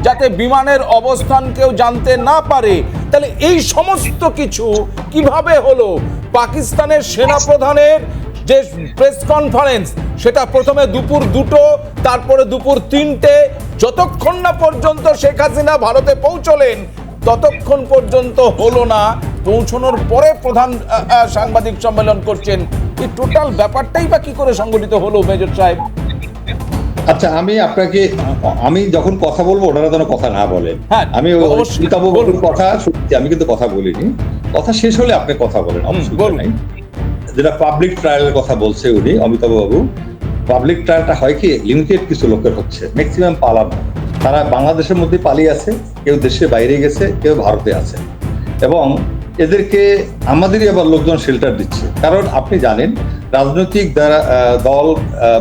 যাতে বিমানের অবস্থান কেউ জানতে না পারে। তাহলে এই সমস্ত কিছু কিভাবে হলো? পাকিস্তানের সেনাপ্রধানের যে প্রেস কনফারেন্স, সেটা প্রথমে দুপুর 2টো, তারপরে দুপুর 3টে, যতক্ষণ না পর্যন্ত শেখ হাসিনা ভারতে পৌঁছলেন ততক্ষণ পর্যন্ত হলো না। পৌঁছানোর পরে প্রধান সাংবাদিক সম্মেলন করছেন। এই টোটাল ব্যাপারটাই বা কি করে সংগঠিত হলো মেজর সাহেব? আচ্ছা, আমি যখন কথা বলবো ওনারা যেন কথা না বলেন। আমি কথা শুনছি, আমি কিন্তু কথা বলিনি। কথা শেষ হলে আপনি কথা বলেন, অসুবিধা নাই। যেটা পাবলিক ট্রায়ালের কথা বলছে উনি, অমিতাভ বাবু, পাবলিক ট্রায়ালটা হয় কি লিমিটেড কিছু লোকের হচ্ছে, ম্যাক্সিমাম পালানো। তারা বাংলাদেশের মধ্যে পালিয়ে আছে, কেউ দেশের বাইরে গেছে, কেউ ভারতে আছে, এবং এদেরকে আমাদেরই আবার লোকজন শেল্টার দিচ্ছে। কারণ আপনি জানেন রাজনৈতিক দল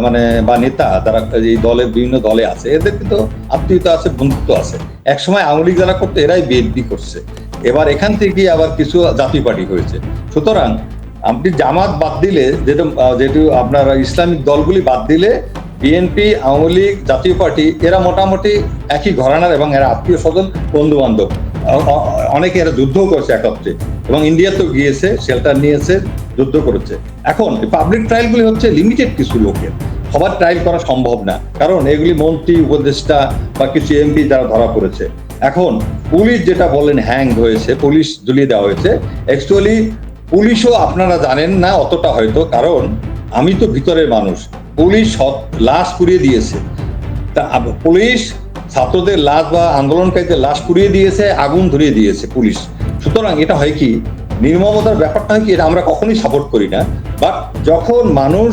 মানে বা নেতা যারা এই দলের বিভিন্ন দলে আছে, এদের কিন্তু আত্মীয়তা আছে, বন্ধুত্ব আছে। একসময় আওয়ামী লীগ যারা করতো এরাই বিএনপি করছে, এবার এখান থেকে আবার কিছু জাতীয় পার্টি হয়েছে। সুতরাং আপনি জামাত বাদ দিলে, যেটু আপনার ইসলামিক দলগুলি বাদ দিলে বিএনপি, আওয়ামী লীগ, জাতীয় পার্টি এরা মোটামুটি একই ঘরানার, এবং এরা আত্মীয় স্বজন, বন্ধু বান্ধব। অনেকে এরা যুদ্ধও করেছে একত্রে, এবং ইন্ডিয়াতেও গিয়েছে, শেল্টার নিয়েছে, যুদ্ধ করেছে। এখন পাবলিক ট্রায়ালগুলি হচ্ছে লিমিটেড কিছু লোকের, সবার ট্রায়াল করা সম্ভব না, কারণ এগুলি মন্ত্রী, উপদেষ্টা বা কিছু এমপি যারা ধরা পড়েছে। এখন পুলিশ যেটা বলেন হ্যাং হয়েছে, পুলিশ ঝুলিয়ে দেওয়া হয়েছে, অ্যাকচুয়ালি পুলিশও আপনারা জানেন না অতটা হয়তো, কারণ আমি তো ভিতরের মানুষ। পুলিশ লাশ পুড়িয়ে দিয়েছে, তা পুলিশ ছাত্রদের লাশ বা আন্দোলনকারীদের লাশ পুড়িয়ে দিয়েছে, আগুন ধরিয়ে দিয়েছে পুলিশ। সুতরাং এটা হয় কি, নির্মমতার ব্যাপারটা হয় কি, এটা আমরা কখনোই সাপোর্ট করি না। বাট যখন মানুষ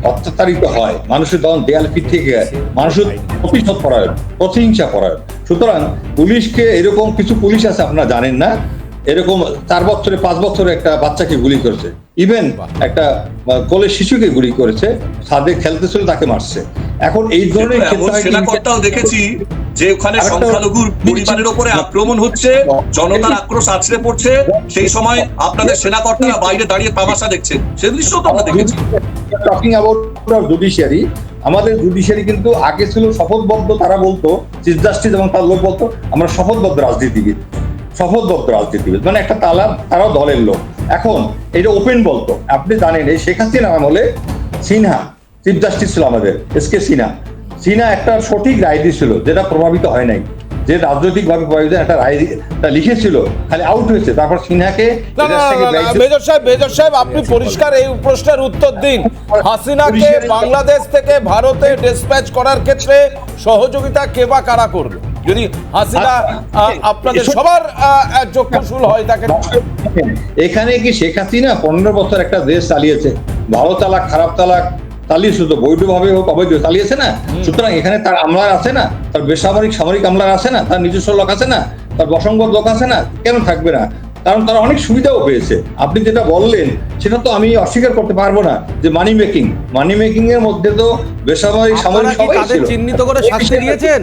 অত্যাচারিত হয়, মানুষের যখন দেয়াল পিঠ থেকে মানুষের প্রতিশোধ পরায়ণ, প্রতিহিংসা পরায়ণ। সুতরাং পুলিশকে, এরকম কিছু পুলিশ আছে আপনারা জানেন না, এরকম 4 বছরে 5 বছরে একটা বাচ্চাকে গুলি করেছে, ইভেন একটা কোলের শিশুকে গুলি করেছে, ছাদে খেলতেছিল তাকে মারছে। এখন এই ধরনের সেনাকর্তাও দেখেছি যে ওখানে সংখ্যালঘুর পরিবারের উপরে আক্রমণ হচ্ছে, জনতার আক্রোশ আছড়ে পড়ছে, সেই সময় আপনাদের সেনাকর্তারা বাইরে দাঁড়িয়ে তামাশা দেখছেন, সে দৃশ্য তো আমরা দেখেছি। টকিং অ্যাবাউট জুডিশিয়ারি, আমাদের জুডিশিয়ারি কিন্তু আগে ছিল শপথবদ্ধ, তারা বলতো চিফ জাস্টিস এবং তার লোক বলতো আমরা শপথবদ্ধ রাজনীতিবিদ, মানে একটা তারাও দলের লোক। এখন এটা ওপেন বলতো। আপনি জানেন এই শেখ হাসিনা আমলে সিনহা চিফ জাস্টিস ছিল আমাদের, এসকে সিনহা একটা সঠিক রায় দিয়েছিল, যেটা প্রভাবিত হয় নাই, যে রাজনৈতিক ভাবে প্রভাবিত একটা রায় লিখেছিল, খালি আউট হয়েছে। তারপর সিনহাকে মেজর সাহেব আপনি পরিষ্কার এই প্রশ্নের উত্তর দিন। হাসিনাকে বাংলাদেশ থেকে ভারতে ডিসপ্যাচ করার ক্ষেত্রে সহযোগিতা কে বা কারা করবে? যদি হাসিনা আপনাদের সবার চক্ষুশূল হয়, তাকে এখানে কি শেখ হাসিনা 15 বছর একটা দেশ চালিয়েছে, ভালো চালাক খারাপ চালাক চালিয়েছে, তো বৈধভাবে হোক অবৈধ চালিয়েছে না। সুতরাং এখানে তার আমলার আছে না, তার বেসামরিক সামরিক আমলার আছে না, তার নিজস্ব লোক আছে না, তার বসঙ্গত লোক আছে না, কেন থাকবে না? কারণ তারা অনেক সুবিধাও পেয়েছে। আপনি যেটা বললেন সেটা তো আমি অস্বীকার করতে পারবো না, যে মানি মেকিং এর মধ্যে তো বেসামরিক সামরিক সবাই ছিল। চিহ্নিত করে শাস্তি দিয়েছেন,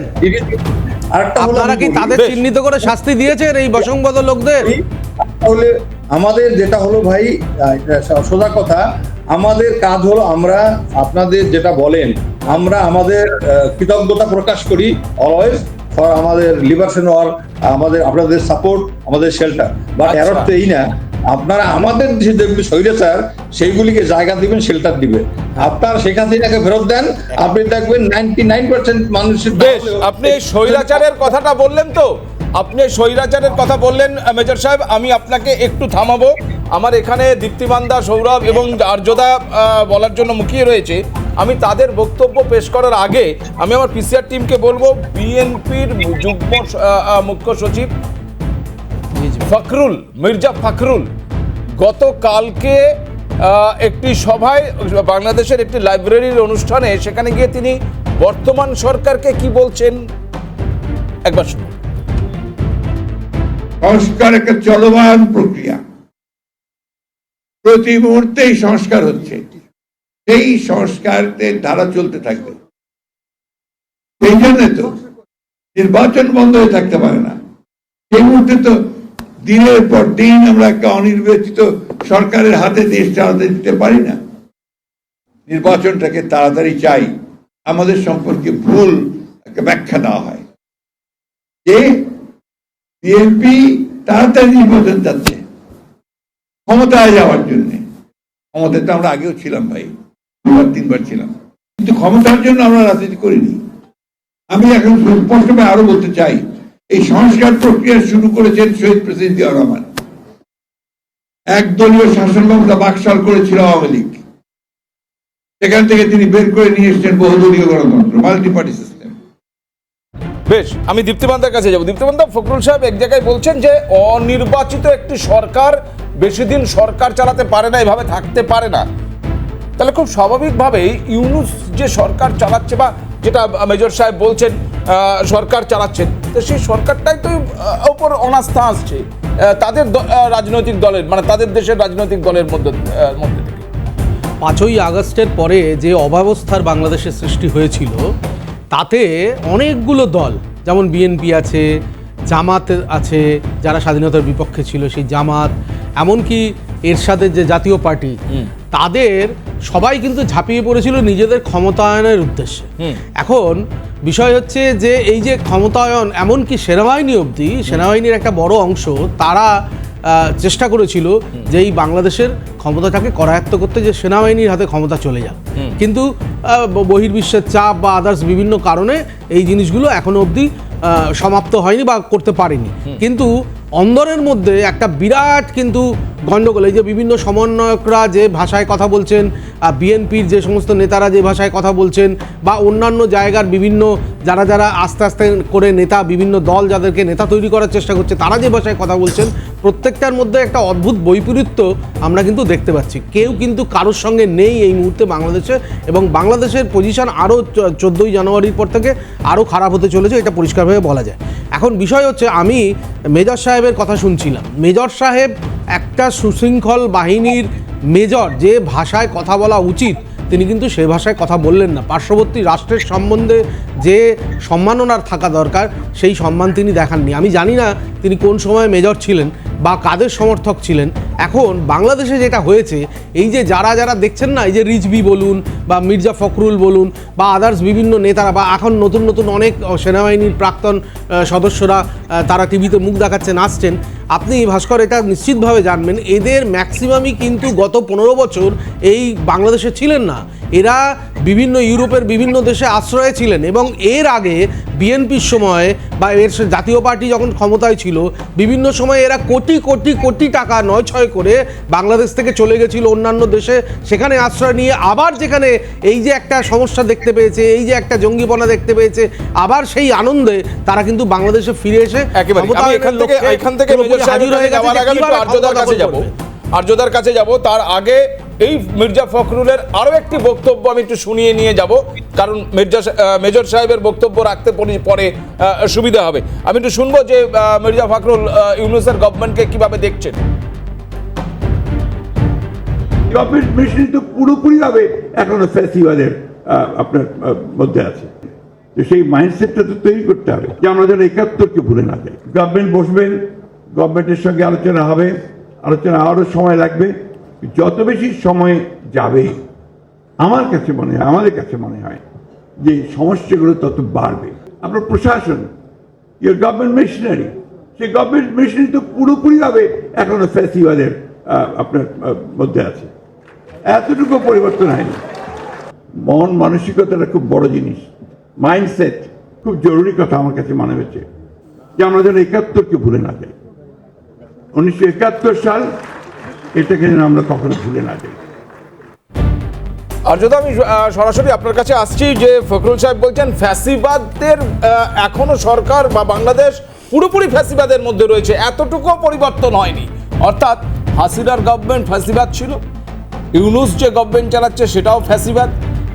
আরেকটা হলো আপনারা কি তাদের চিহ্নিত করে শাস্তি দিয়েছেন এই বসংবদ লোকদের? তাহলে আমাদের যেটা হলো ভাই, সোজা কথা, আমাদের কাজ হলো আমরা আপনাদের যেটা বলেন আমরা আমাদের কৃতজ্ঞতা প্রকাশ করি অলওয়েজ ফর আমাদের লিবারেশন অর আমাদের আপনাদের সাপোর্ট, আমাদের শেল্টার। বাট এর অর্থ এই না আপনারা আমাদের যে যেগুলি স্বৈরাচার সেইগুলিকে জায়গা দিবেন, শেল্টার দিবেন। আপনার শেখ হাসিনাকে ফেরত দেন, আপনি দেখবেন 99% মানুষের। বেশ, আপনি এই স্বৈরাচারের কথাটা বললেন তো, আপনি স্বৈরাচারের কথা বললেন মেজর সাহেব, আমি আপনাকে একটু থামাবো। আমার এখানে দীপ্তিমান্দা, সৌরভ এবং আর্যদা বলার জন্য মুখিয়ে রয়েছে। আমি তাদের বক্তব্য পেশ করার আগে আমি আমার পিসিআর টিমকে বলবো, বিএনপির যুগ্ম মুখ্য সচিব ফখরুল, মির্জা ফখরুল গতকালকে একটি সভায় বাংলাদেশের একটি লাইব্রেরির অনুষ্ঠানে সেখানে গিয়ে তিনি বর্তমান সরকারকে কি বলছেন একবার শুনুন। সংস্কার একটা চলমান প্রক্রিয়া, প্রতি মুহূর্তেই সংস্কার হচ্ছে, সেই সংস্কারের ধারা চলতে থাকবে। এই জন্য তো নির্বাচন বন্ধ হয়ে থাকতে পারে না। সেই মুহূর্তে তো দিনের পর দিন আমরা একটা অনির্বাচিত সরকারের হাতে দেশ চালাতে দিতে পারি না। নির্বাচনটাকে তাড়াতাড়ি চাই। আমাদের সম্পর্কে ভুল একটা ব্যাখ্যা দেওয়া হয় যে বিএনপি তাড়াতাড়ি নির্বাচন যাচ্ছে ক্ষমতায় যাওয়ার জন্য। ক্ষমতায় তো আমরা আগেও ছিলাম ভাই, 2-3বার ছিলাম, কিন্তু ক্ষমতার জন্য আমরা রাজনীতি করিনি। আমি এখন স্পষ্টভাবে আরো বলতে চাই, এই সংস্কার প্রক্রিয়া শুরু করেছেন শহীদ প্রেসিডেন্ট জিয়াউর রহমান। একদলীয় শাসন ব্যবস্থা বাকশাল করেছিল আওয়ামী লীগ, সেখান থেকে তিনি বের করে নিয়ে এসেছেন বহুদলীয় গণতন্ত্র, মাল্টি পার্টি সিস্টেম। বেশ, আমি দীপ্তিমান্দার কাছে যাবো। দীপ্তিমান্দা, ফখরুল সাহেব এক জায়গায় বলছেন যে অনির্বাচিত একটি সরকার বেশি দিন সরকার চালাতে পারে না, এভাবে থাকতে পারে না। তাহলে খুব স্বাভাবিকভাবেই ইউনূস যে সরকার চালাচ্ছে, বা যেটা মেজর সাহেব বলছেন সরকার চালাচ্ছেন, তো সেই সরকারটাই তো ওপর অনাস্থা আসছে তাদের রাজনৈতিক দলের, মানে তাদের দেশের রাজনৈতিক দলের মধ্যে থেকে। 5ই আগস্টের পরে যে অব্যবস্থার বাংলাদেশের সৃষ্টি হয়েছিল, তাতে অনেকগুলো দল, যেমন বিএনপি আছে, জামাত আছে, যারা স্বাধীনতার বিপক্ষে ছিল সেই জামাত, এমনকি এরশাদের যে জাতীয় পার্টি, তাদের সবাই কিন্তু ঝাঁপিয়ে পড়েছিল নিজেদের ক্ষমতায়নের উদ্দেশ্যে। এখন বিষয় হচ্ছে যে এই যে ক্ষমতায়ন, এমনকি সেনাবাহিনী অবধি, সেনাবাহিনীর একটা বড় অংশ তারা চেষ্টা করেছিল যে এই বাংলাদেশের ক্ষমতাটাকে করায়ত্ত করতে, যে সেনাবাহিনীর হাতে ক্ষমতা চলে যাক। কিন্তু বহির্বিশ্বের চাপ বা আদার্স বিভিন্ন কারণে এই জিনিসগুলো এখনো অবধি সমাপ্ত হয়নি বা করতে পারেনি। কিন্তু অন্দরের মধ্যে একটা বিরাট কিন্তু গণ্ডগোল, এই যে বিভিন্ন সমন্বয়করা যে ভাষায় কথা বলছেন, বিএনপির যে সমস্ত নেতারা যে ভাষায় কথা বলছেন, বা অন্যান্য জায়গার বিভিন্ন যারা যারা আস্তে আস্তে করে নেতা, বিভিন্ন দল যাদেরকে নেতা তৈরি করার চেষ্টা করছে, তারা যে ভাষায় কথা বলছেন, প্রত্যেকটার মধ্যে একটা অদ্ভুত বৈপরীত্য আমরা কিন্তু দেখতে পাচ্ছি। কেউ কিন্তু কারোর সঙ্গে নেই এই মুহূর্তে বাংলাদেশে, এবং বাংলাদেশের পজিশন আরও 14ই জানুয়ারির পর থেকে আরও খারাপ হতে চলেছে, এটা পরিষ্কারভাবে বলা যায়। এখন বিষয় হচ্ছে, আমি মেজর সাহেবের কথা শুনছিলাম। মেজর সাহেব একটা সুশৃঙ্খল বাহিনীর মেজর, যে ভাষায় কথা বলা উচিত তিনি কিন্তু সেই ভাষায় কথা বললেন না। পার্শ্ববর্তী রাষ্ট্রের সম্বন্ধে যে সম্মাননার থাকা দরকার সেই সম্মান তিনি দেখাননি। আমি জানি না তিনি কোন সময় মেজর ছিলেন বা কাদের সমর্থক ছিলেন। এখন বাংলাদেশে যেটা হয়েছে, এই যে যারা যারা দেখছেন না, এই যে রিজভি বলুন বা মির্জা ফখরুল বলুন বা আদার্স বিভিন্ন নেতারা, বা এখন নতুন নতুন অনেক সেনাবাহিনীর প্রাক্তন সদস্যরা তারা টিভিতে মুখ দেখাচ্ছেন, আসছেন। আপনি ভাস্কর এটা নিশ্চিতভাবে জানবেন, এদের ম্যাক্সিমামই কিন্তু গত 15 বছর এই বাংলাদেশে ছিলেন না। এরা বিভিন্ন ইউরোপের বিভিন্ন দেশে আশ্রয়ে ছিলেন, এবং এর আগে বিএনপির সময় বা এর জাতীয় পার্টি যখন ক্ষমতায় ছিল, বিভিন্ন সময় এরা কোটি কোটি কোটি টাকা 9-6 করে বাংলাদেশ থেকে চলে গেছিল অন্যান্য দেশে, সেখানে আশ্রয় নিয়ে আবার যেখানে এই যে একটা সমস্যা দেখতে পেয়েছে, এই যে একটা জঙ্গিপনা দেখতে পেয়েছে, আবার সেই আনন্দে তারা কিন্তু বাংলাদেশে ফিরে এসে আর্যদার কাছে যাব। তার আগে এই মির্জা ফখরুলের আরো একটি বক্তব্য আমি একটু শুনিয়ে নিয়ে যাব, কারণ মেজর সাহেবের বক্তব্য রাখতে পরে সুবিধা হবে। আমি একটু শুনবো যে মির্জা ফখরুল ইউনূসের গভর্নমেন্টকে কিভাবে দেখছেন। পুরোপুরি ভাবে এখনো ফ্যাসিবাদের আপনার মধ্যে আছে। তো সেই মাইন্ডসেটটা তো তৈরি করতে হবে যে আমরা যেন 71কে ভুলে না যাই। গভর্নমেন্ট বসবেন, গভর্নমেন্টের সঙ্গে আলোচনা হবে, আলোচনা আরও সময় লাগবে। যত বেশি সময় যাবে আমার কাছে মনে হয়, আমাদের কাছে মনে হয় যে সমস্যাগুলো তত বাড়বে। আপনার প্রশাসন, ইয়োর গভর্নমেন্ট মেশিনারি, সেই গভর্নমেন্ট মেশিনারি তো পুরোপুরিভাবে এখনো ফ্যাসিবাদের আপনার মধ্যে আছে, এতটুকু পরিবর্তন হয়নি। মন মানসিকতাটা খুব বড় জিনিস, মাইন্ডসেট খুব জরুরি কথা আমার কাছে মনে হচ্ছে, যে আমরা যেন 71কে ভুলে না যাই। 1971 সাল, এটাকে যেন আমরা কখনো ভুলে না যাই। আর যদি আমি সরাসরি আপনার কাছে আসছি, যে ফখরুল সাহেব বলছেন ফ্যাসিবাদের এখনো সরকার বা বাংলাদেশ পুরোপুরি ফ্যাসিবাদের মধ্যে রয়েছে, এতটুকু পরিবর্তন হয়নি। অর্থাৎ হাসিনার গভর্নমেন্ট ফ্যাসিবাদ ছিল, ইউনূস যে গভর্নমেন্ট চালাচ্ছে সেটাও ফ্যাসিবাদ,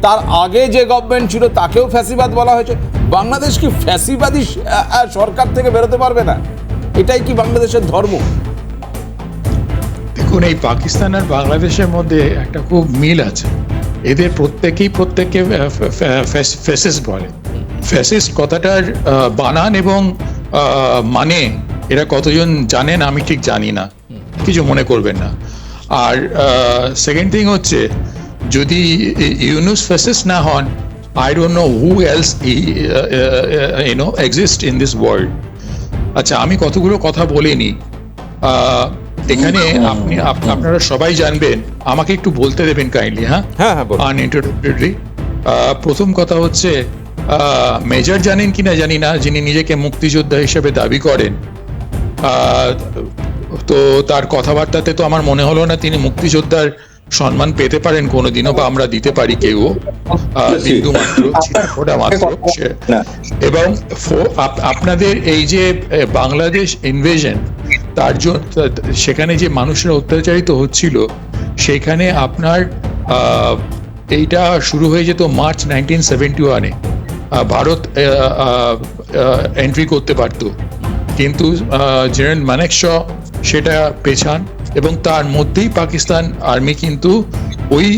তার আগে যে গভর্নমেন্ট ছিল তাকেও ফ্যাসিবাদ বলা হয়েছে। বাংলাদেশ কি ফ্যাসিবাদী সরকার থেকে বেরোতে পারবে না? এটাই কি বাংলাদেশের ধর্ম? দেখুন, এই পাকিস্তান আর বাংলাদেশের মধ্যে একটা খুব মিল আছে। এদের প্রত্যেকে ফ্যাসিস্ট বলে। ফ্যাসিস্ট কথাটার বানান এবং মানে এরা কতজন জানেন আমি ঠিক জানি না, কিছু মনে করবেন না। আর সেকেন্ড থিং হচ্ছে, যদি ইউনুস ফ্যাসিস্ট না হন, I don't know who else exist in this world. আচ্ছা, আমি কতগুলো কথা বলিনি এখানে, আপনারা সবাই জানবেন, আমাকে একটু বলতে দেবেন কাইন্ডলি। হ্যাঁ, আনইন্টারাপ্টেডলি। প্রথম কথা হচ্ছে, মেজর জানেন কিনা জানি না, যিনি নিজেকে মুক্তিযোদ্ধা হিসেবে দাবি করেন, তো তার কথাবার্তাতে তো আমার মনে হলো না তিনি মুক্তিযোদ্ধার সম্মান পেতে পারেন কোনোদিনও, বা আমরা দিতে পারি কেউ বিন্দু মাত্র, এবং আপনাদের এই যে বাংলাদেশ ইনভেশন, তার জন্য সেখানে যে মানুষরা অত্যাচারিত হচ্ছিল, সেখানে আপনার এইটা শুরু হয়ে যেত মার্চ 1971-এ। ভারত এন্ট্রি করতে পারত, কিন্তু জেনারেল মানেকশ সেটা পেছান, এবং তার মধ্যেই পাকিস্তান আর্মি কিন্তু ওই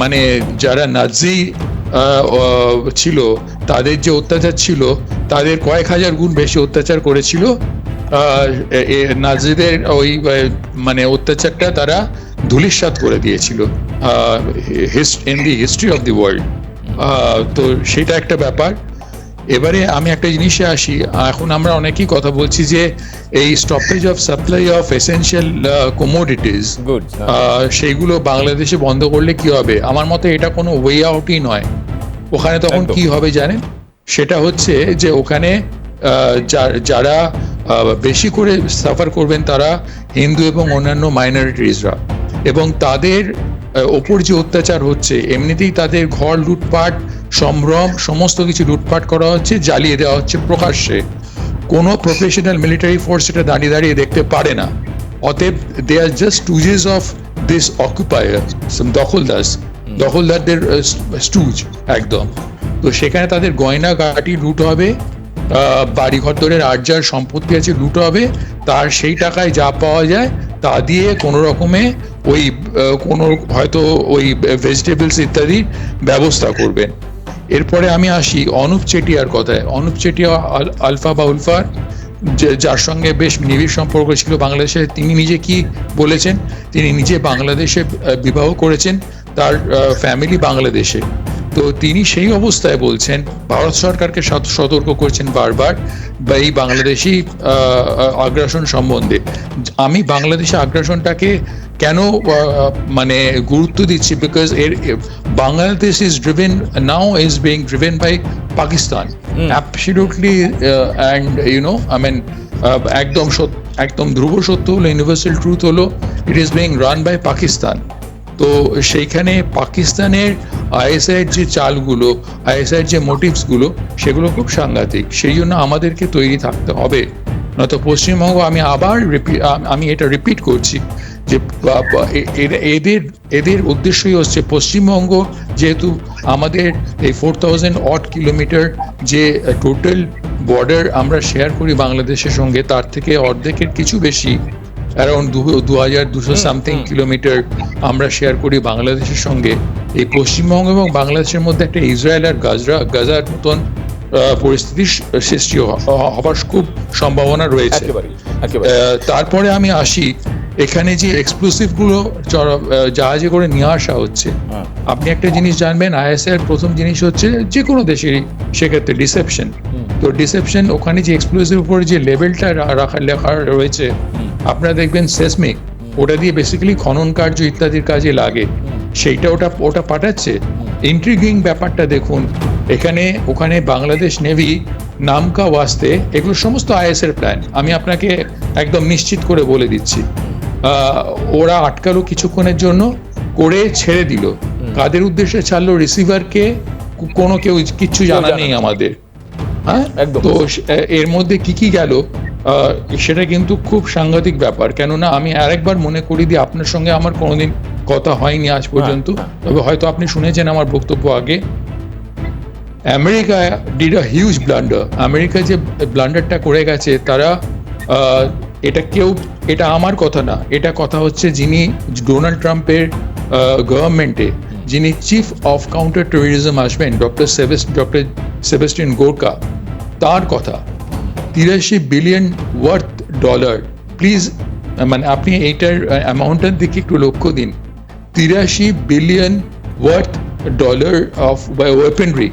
মানে যারা নাজি ছিল তাদের যে অত্যাচার ছিল, তাদের কয়েক হাজার গুণ বেশি অত্যাচার করেছিল। নাজিদের ওই মানে অত্যাচারটা তারা ধূলিসাৎ করে দিয়েছিল in the history of the world. তো সেটা একটা ব্যাপার। এবারে আমি একটা জিনিসে আসি। এখন আমরা অনেকেই কথা বলছি যে এই stoppage of supply of essential commodities, সেইগুলো বাংলাদেশে বন্ধ করলে কি হবে? আমার মতে এটা কোনো ওয়ে আউটই নয়। ওখানে তখন কি হবে জানেন? সেটা হচ্ছে যে ওখানে যারা বেশি করে সাফার করবেন তারা হিন্দু এবং অন্যান্য মাইনরিটিসরা, এবং তাদের ওপর যে অত্যাচার হচ্ছে, এমনিতেই তাদের ঘর লুটপাট, সম্ভ্রম, সমস্ত কিছু লুটপাট করা হচ্ছে, জ্বালিয়ে দেওয়া হচ্ছে প্রকাশ্যে। কোনো প্রফেশনাল মিলিটারি ফোর্স এটা দাঁড়িয়ে দাঁড়িয়ে দেখতে পারে না। অতএব দে আর জাস্ট স্টুজেস অফ দিস অকুপায়ার, দখলদারদের স্টুজ একদম। তো সেখানে তাদের গয়না গাটি লুট হবে, বাড়িঘর দরের আর যার সম্পত্তি আছে লুট হবে, তার সেই টাকায় যা পাওয়া যায় তা দিয়ে কোনো রকমে ওই কোনো হয়তো ওই ভেজিটেবলস ইত্যাদি ব্যবস্থা করবেন। এরপরে আমি আসি অনুপ চেটিয়ার কথায়। অনুপ চেটিয়া আলফা বা উলফার, যার সঙ্গে বেশ নিবিড় সম্পর্ক ছিল বাংলাদেশে, তিনি নিজে কি বলেছেন? তিনি নিজে বাংলাদেশে বিবাহ করেছেন, তার ফ্যামিলি বাংলাদেশে। তো তিনি সেই অবস্থায় বলছেন, ভারত সরকারকে সতর্ক করছেন বারবার বা এই বাংলাদেশি আগ্রাসন সম্বন্ধে। আমি বাংলাদেশি আগ্রাসনটাকে কেন মানে গুরুত্ব দিচ্ছি? Because Bangladesh is driven now is being driven by Pakistan, absolutely, and I mean একদম ধ্রুব সত্য হলো, ইউনিভার্সাল ট্রুথ হলো, it is being run by Pakistan. তো সেইখানে পাকিস্তানের আইএসআইয়ের যে চালগুলো, আইএসআইয়ের যে মোটিভসগুলো, সেগুলো খুব সাংঘাতিক। সেই জন্য আমাদেরকে তৈরি থাকতে হবে, নয়তো পশ্চিমবঙ্গ, আমি এটা রিপিট করছি যে এদের উদ্দেশ্যই হচ্ছে পশ্চিমবঙ্গ, যেহেতু আমাদের এই 4000 অড কিলোমিটার যে টোটাল বর্ডার আমরা শেয়ার করি বাংলাদেশের সঙ্গে, তার থেকে অর্ধেকের কিছু বেশি, অ্যারাউন্ড 2200 সামথিং কিলোমিটার আমরা শেয়ার করি বাংলাদেশের সঙ্গে। এই পশ্চিমবঙ্গ এবং বাংলাদেশের মধ্যে একটা ইসরায়েল আর গাজার মতন পরিস্থিতির সৃষ্টি হবার খুব সম্ভাবনা রয়েছে। তারপরে আমি আসি, এখানে যে এক্সপ্লোসিভ গুলো জাহাজে করে নিয়ে আসা হচ্ছে, আপনি একটা জিনিস জানবেন, আইএসআই প্রথম জিনিস হচ্ছে যে কোনো দেশেরই সেক্ষেত্রে ডিসেপশন। তো ডিসেপশন, ওখানে যে এক্সপ্লোসিভ উপরে যে লেভেলটা লেখা রয়েছে, আপনারা দেখবেন সেসমিক, ওটা দিয়ে বেসিক্যালি খনন কার্য ইত্যাদির কাজে লাগে, সেইটা ওটা পাঠাচ্ছে। ইন্ট্রিগিং ব্যাপারটা দেখুন, ওখানে বাংলাদেশ নেভি নামকা ওয়াস্তে এগুলো সমস্ত আইএসের প্ল্যান, আমি আপনাকে একদম নিশ্চিত করে বলে দিচ্ছি। ওরা আটকালো কিছুক্ষণের জন্য, করে ছেড়ে দিল। কাদের উদ্দেশ্যে ছাড়লো? রিসিভারকে কেউ কিচ্ছু জানা নেই আমাদের। হ্যাঁ, তো এর মধ্যে কি গেল সেটা কিন্তু খুব সাংঘাতিক ব্যাপার। কেননা আমি আরেকবার মনে করি দিই, আপনার সঙ্গে আমার কোনোদিন কথা হয়নি আজ পর্যন্ত, তবে হয়তো আপনি শুনেছেন আমার বক্তব্য আগে। America did a huge blunder. America যে ব্লান্ডারটা করে গেছে, তারা এটা আমার কথা না, এটা কথা হচ্ছে যিনি ডোনাল্ড ট্রাম্পের গভর্নমেন্টে যিনি চিফ অফ কাউন্টার টেরোরিজম আসবেন, ডক্টর সেবাস্টিয়ান গোরকা, তার কথা। 83 বিলিয়ন ওয়ার্থ ডলার। প্লিজ, মানে আপনি এইটার অ্যামাউন্টটার দিকে একটু লক্ষ্য দিন। 83 বিলিয়ন ওয়ার্থ ডলার অফ ওয়েপেনরি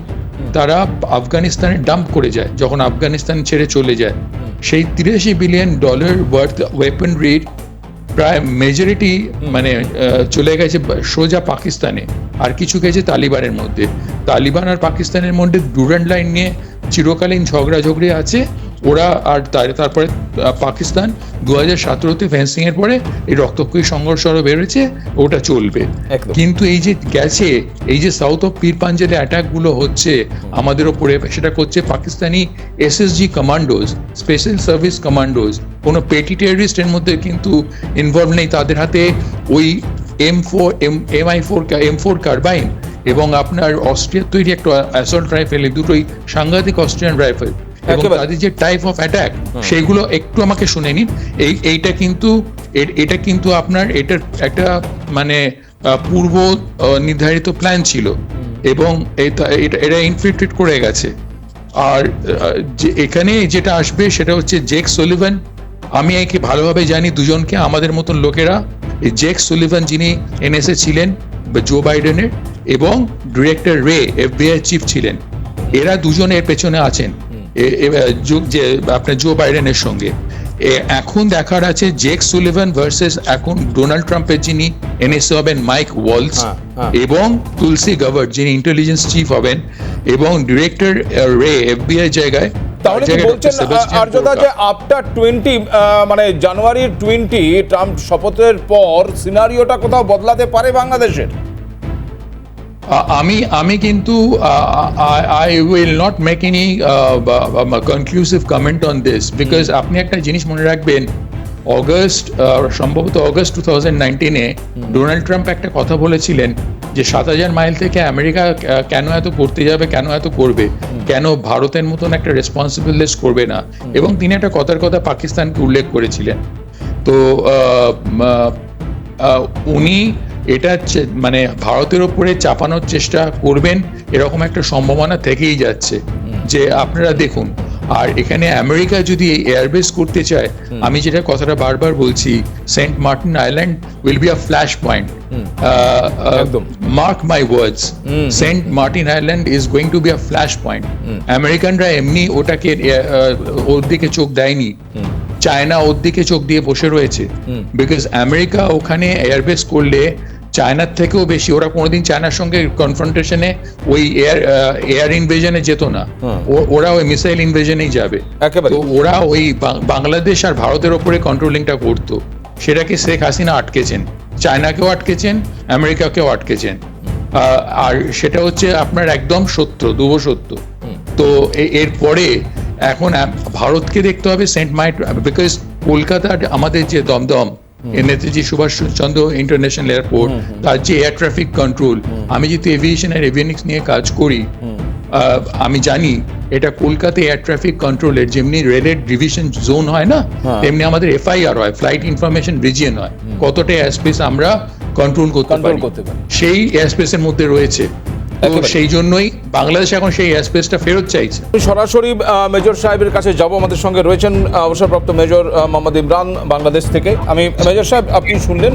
তারা আফগানিস্তানে ডাম্প করে যায় যখন আফগানিস্তান ছেড়ে চলে যায়। সেই 83 বিলিয়ন ডলার ওয়ার্থ ওয়েপেনরির প্রায় মেজরিটি মানে চলে গেছে সোজা পাকিস্তানে, আর কিছু গেছে তালিবানের মধ্যে। তালিবান আর পাকিস্তানের মধ্যে ডুরান্ড লাইন নিয়ে চিরকালীন ঝগড়াঝগড়ি আছে। ওরা আর তারপরে পাকিস্তান 2017-তে ফেন্সিং এর পরে এই রক্তক্ষয়ী সংঘর্ষ আরো বেড়েছে, ওটা চলবে। কিন্তু এই যে গেছে, এই যে সাউথ অফ পীর পাঞ্জালে অ্যাটাক গুলো হচ্ছে আমাদের ওপরে, সেটা করছে Pakistani SSG commandos, special service commandos. কোনো পেটি টেররিস্ট এর মধ্যে কিন্তু ইনভলভ নেই। তাদের হাতে ওই M4 কার্বাইন এবং আপনার অস্ট্রিয়ার তৈরি একটা অ্যাসল্ট রাইফেল, এই দুটোই সাংঘাতিক অস্ট্রিয়ান রাইফেল। এবং তাদের যে টাইপ অফ অ্যাটাক সেইগুলো একটু আমাকে শুনে নিন। এটা কিন্তু আপনার এটার একটা মানে পূর্ব নির্ধারিত প্ল্যান ছিল এবং এটা ইনফিল্ট্রেট করে গেছে। আর এখানে যেটা আসবে সেটা হচ্ছে জেক সুলিভান। আমি একে ভালোভাবে জানি দুজনকে, আমাদের মতন লোকেরা। জেক সুলিভান যিনি NSA ছিলেন জো বাইডেনের, এবং ডিরেক্টর রে FBI চিফ ছিলেন, এরা দুজন এর পেছনে আছেন যে আপনার জো বাইডেনের সঙ্গে। এখন দেখার আছে জেক সুলিভান ভার্সেস এখন ডোনাল্ড ট্রাম্পের যিনি NSA হবেন মাইক ওয়ালস, এবং তুলসি গাবার্ট যিনি ইন্টেলিজেন্স চিফ হবেন, এবং ডিরেক্টর রে FBI জায়গায়। তাহলে কি বলছেন আর্যদা যে আফটার 20 মানে জানুয়ারি 20 ট্রাম্প শপথের পর সিনারিওটা কোথাও বদলাতে পারে বাংলাদেশের? আমি কিন্তু I will not make any conclusive comment on this, because আপনি একটা জিনিস মনে রাখবেন, সম্ভবত অগস্ট 2019-এ ডোনাল্ড ট্রাম্প একটা কথা বলেছিলেন যে 7000 মাইল থেকে আমেরিকা কেন এত করতে যাবে, কেন এত করবে, কেন ভারতের মতন একটা রেসপন্সিবল দেশ করবে না, এবং তিনি একটা কথা পাকিস্তানকে উল্লেখ করেছিলেন। তো উনি এটা মানে ভারতের ওপরে চাপানোর চেষ্টা করবেন, এরকম একটা সম্ভাবনা থেকেই যাচ্ছে। যে আপনারা দেখুন, আর এখানে আমেরিকা যদি এয়ারবেস করতে চায়, আমি যেটা কথাটা বারবার বলছি, Saint Martin Island will be a flash point. Mark my words, Saint Martin Island is going to be a flash point. আমেরিকানরা এমনি ওটাকে ওর দিকে চোখ দেয়নি, চায়না ওর দিকে চোখ দিয়ে বসে রয়েছে, বিকজ আমেরিকা ওখানে এয়ারবেস করলে চায়নার থেকেও বেশি, ওরা কোনোদিন চায়নার সঙ্গে কনফ্রন্টেশনে ওই এয়ার ইনভেশনে যেত না, ওরা ওই মিসাইল ইনভেশনেই যাবে। তো ওরা ওই বাংলাদেশ আর ভারতের ওপরে কন্ট্রোলিংটা করতো, সেটাকে শেখ হাসিনা আটকেছেন, চায়নাকেও আটকেছেন, আমেরিকাকেও আটকেছেন। আর সেটা হচ্ছে আপনার একদম সত্য, ধ্রুব সত্য। তো এরপরে এখন ভারতকে দেখতে হবে সেন্ট মার্টিন, বিকজ কলকাতার আমাদের যে দমদম নেতাজি সুভাষচন্দ্র ইন্টারন্যাশনাল এয়ারপোর্ট, তার যে এয়ার ট্রাফিক কন্ট্রোল, আমি যেহেতু এভিয়েশন আর এভিয়েনিক্স নিয়ে কাজ করি, আমি জানি এটা কলকাতা এয়ার ট্রাফিক কন্ট্রোলের যেমনি রেড ডিভিশন জোন হয় না, তেমনি আমাদের FIR হয়, ফ্লাইট ইনফরমেশন রিজিয়ন হয়, কতটা এয়ার স্পেস আমরা কন্ট্রোল করতে পারি, সেই এয়ার স্পেসের মধ্যে রয়েছে। একেবারে। সেই জন্যই বাংলাদেশ এখন সেই স্পেসটা ফেরত চাইছে। আমি সরাসরি মেজর সাহেবের কাছে যাব। আমাদের সঙ্গে রয়েছেন অবসরপ্রাপ্ত মেজর মোহাম্মদ ইমরান বাংলাদেশ থেকে। আমি মেজর সাহেব, আপনি শুনলেন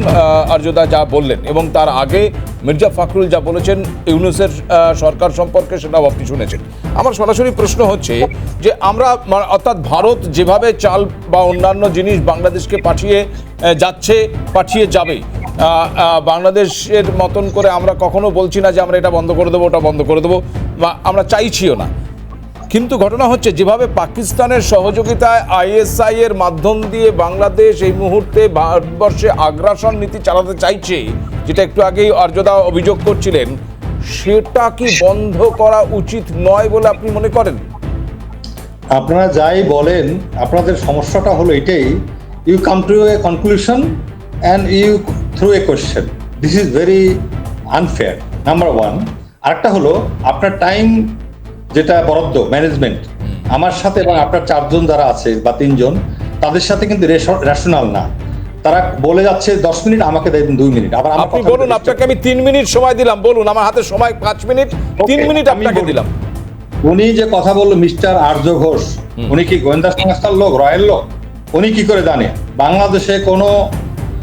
আর্যদা যা বললেন এবং তার আগে মির্জা ফখরুল যা বলেছেন ইউনূসের সরকার সম্পর্কে, সেটাও আপনি শুনেছেন। আমার সরাসরি প্রশ্ন হচ্ছে যে আমরা অর্থাৎ ভারত যেভাবে চাল বা অন্যান্য জিনিস বাংলাদেশকে পাঠিয়ে যাচ্ছে, পাঠিয়ে যাবে, বাংলাদেশের মতন করে আমরা কখনো বলছি না যে আমরা এটা বন্ধ করে দেবো, ওটা বন্ধ করে দেবো, বা আমরা চাইছিও না। কিন্তু ঘটনা হচ্ছে যেভাবে পাকিস্তানের সহযোগিতায় আইএসআই এর মাধ্যম দিয়ে বাংলাদেশ এই মুহূর্তে ভারতবর্ষে আগ্রাসন নীতি চালাতে চাইছে, যেটা একটু আগেই আর্যদা অভিযোগ করছিলেন, সেটা কি বন্ধ করা উচিত নয় বলে আপনি মনে করেন? আপনারা যাই বলেন, আপনাদের সমস্যাটা হলো এটাই, you come to a conclusion and you throw a question. This is very unfair, number one. আরেকটা হলো আপনার টাইম যেটা বরাদ্দ ম্যানেজমেন্ট আমার সাথে এবং আপনার 4 জন যারা আছে বা 3 জন, তাদের সাথে কিন্তু রেশনাল না। তারা বলে যাচ্ছে 10 মিনিট, আমাকে দেন 2 মিনিট। আবার আপনি বলুন, আপনাকে আমি 3 মিনিট সময় দিলাম, বলুন। আমার হাতে সময় 5 মিনিট, 3 মিনিট আপনাকে দিলাম। উনি যে কথা বললো মিস্টার আর্য ঘোষ, উনি কি গোয়েন্দা সংস্থার লোক, রয়েল লোক? উনি কি করে জানে বাংলাদেশে কোনো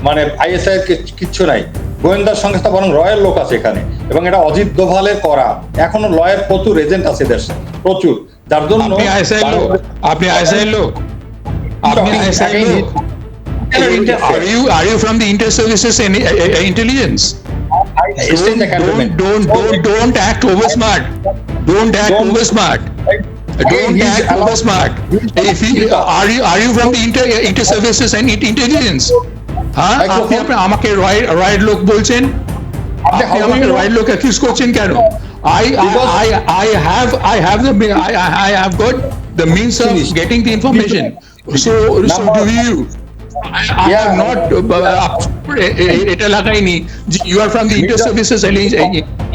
মানে আইএসআই কিচ্ছু নাই? গোয়েন্দা সংস্থা বরং রয়েল লোক আছে এখানে, এবং এটা অজিত দোভালের করা। এখনো লয়ের প্রচুর এজেন্ট আছে দেশে, প্রচুর, যার জন্য আপনি আইএসআই লোক, আপনি আইএসআই লোক, আপনি আইএসআই লোক। Are you from the inter-services intelligence? Don't act over smart. Don't act over smart. Don't act over smart. Are you from the inter-services and intelligence? হ্যাঁ, আপনি আমাকে রাইট লোক বলছেন, আপনি আমাকে রাইট লোক অ্যাকিউজ করছেন কেন? I have got the means of getting the information. So do you. I have not এটা লাগাইনি যে you are from the inter-services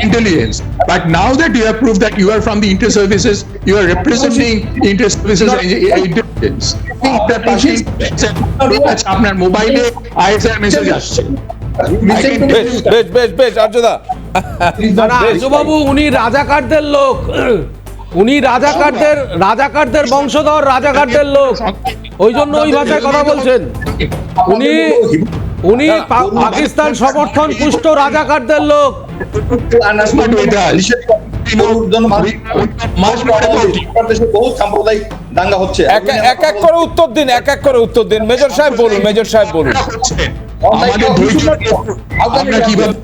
intelligence, but now that you have proved that you are from the inter-services, you are representing inter-services intelligence. আপনার মোবাইলে ISI message আসছে। বেশ আর্যদা, আর্যবাবু, উনি রাজাকারদের লোক, উনি রাজাকারদের বংশধর, রাজাকারদের লোক, ওই জন্য ওই ভাষায় কথা বলছেন। উনি পাকিস্তান সমর্থন পুষ্ট রাজাকারদের লোক। বহুত সাম্প্রদায়িক দাঙ্গা হচ্ছে। এক এক করে উত্তর দিন, এক এক করে উত্তর দিন। মেজর সাহেব বলুন, মেজর সাহেব বলুন।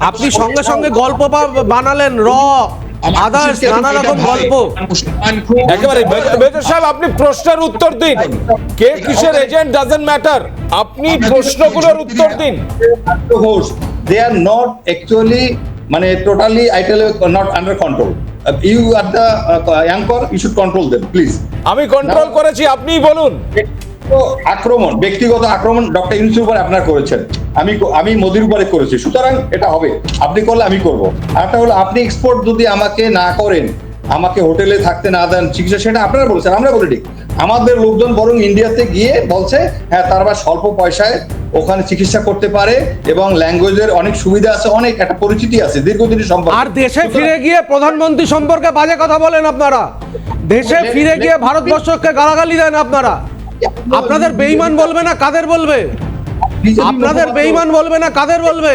আপনি সঙ্গে সঙ্গে গল্প বানালেন, আদার্স নানা রকম গল্প। একেবারে মেজর সাহেব, আপনি প্রশ্নের উত্তর দিন। কে কিসের এজেন্ট ডাজন্ট ম্যাটার, আপনি প্রশ্নগুলোর উত্তর দিন। দে আর নট অ্যাকচুয়ালি মানে totally it'll not under control. You are the anchor, you should control them please. আমি কন্ট্রোল করেছি, আপনিই বলুন। আক্রমণ, ব্যক্তিগত আক্রমণ ডক্টর ইউনূসের উপর আপনার করেছেন, আমি মোদির উপরে করেছি, সুতরাং এটা হবে। আপনি করলে আমি করব। আরটা হলো আপনি এক্সপোর্ট যদি আমাকে না করেন, আমাকে হোটেলে থাকতে না দেন, চিকিৎসা, সেটা আপনারা বলেছেন, আমরা বলি ঠিক। আমাদের লোকজন বরং ইন্ডিয়াতে গিয়ে বলছে হ্যাঁ তারা স্বল্প পয়সায় ওখানে চিকিৎসা করতে পারে এবং ল্যাঙ্গুয়েজের অনেক সুবিধা আছে, অনেক একটা পরিচিতি আছে দীর্ঘদিনের সম্পর্ক। আর দেশে ফিরে গিয়ে প্রধানমন্ত্রী সম্পর্কে বাজে কথা বলেন আপনারা, দেশে ফিরে গিয়ে ভারতবর্ষকে গালাগালি দেন আপনারা। আপনাদের বেঈমান বলবে না কাদের বলবে? আপনাদের বেঈমান বলবে না কাদের বলবে?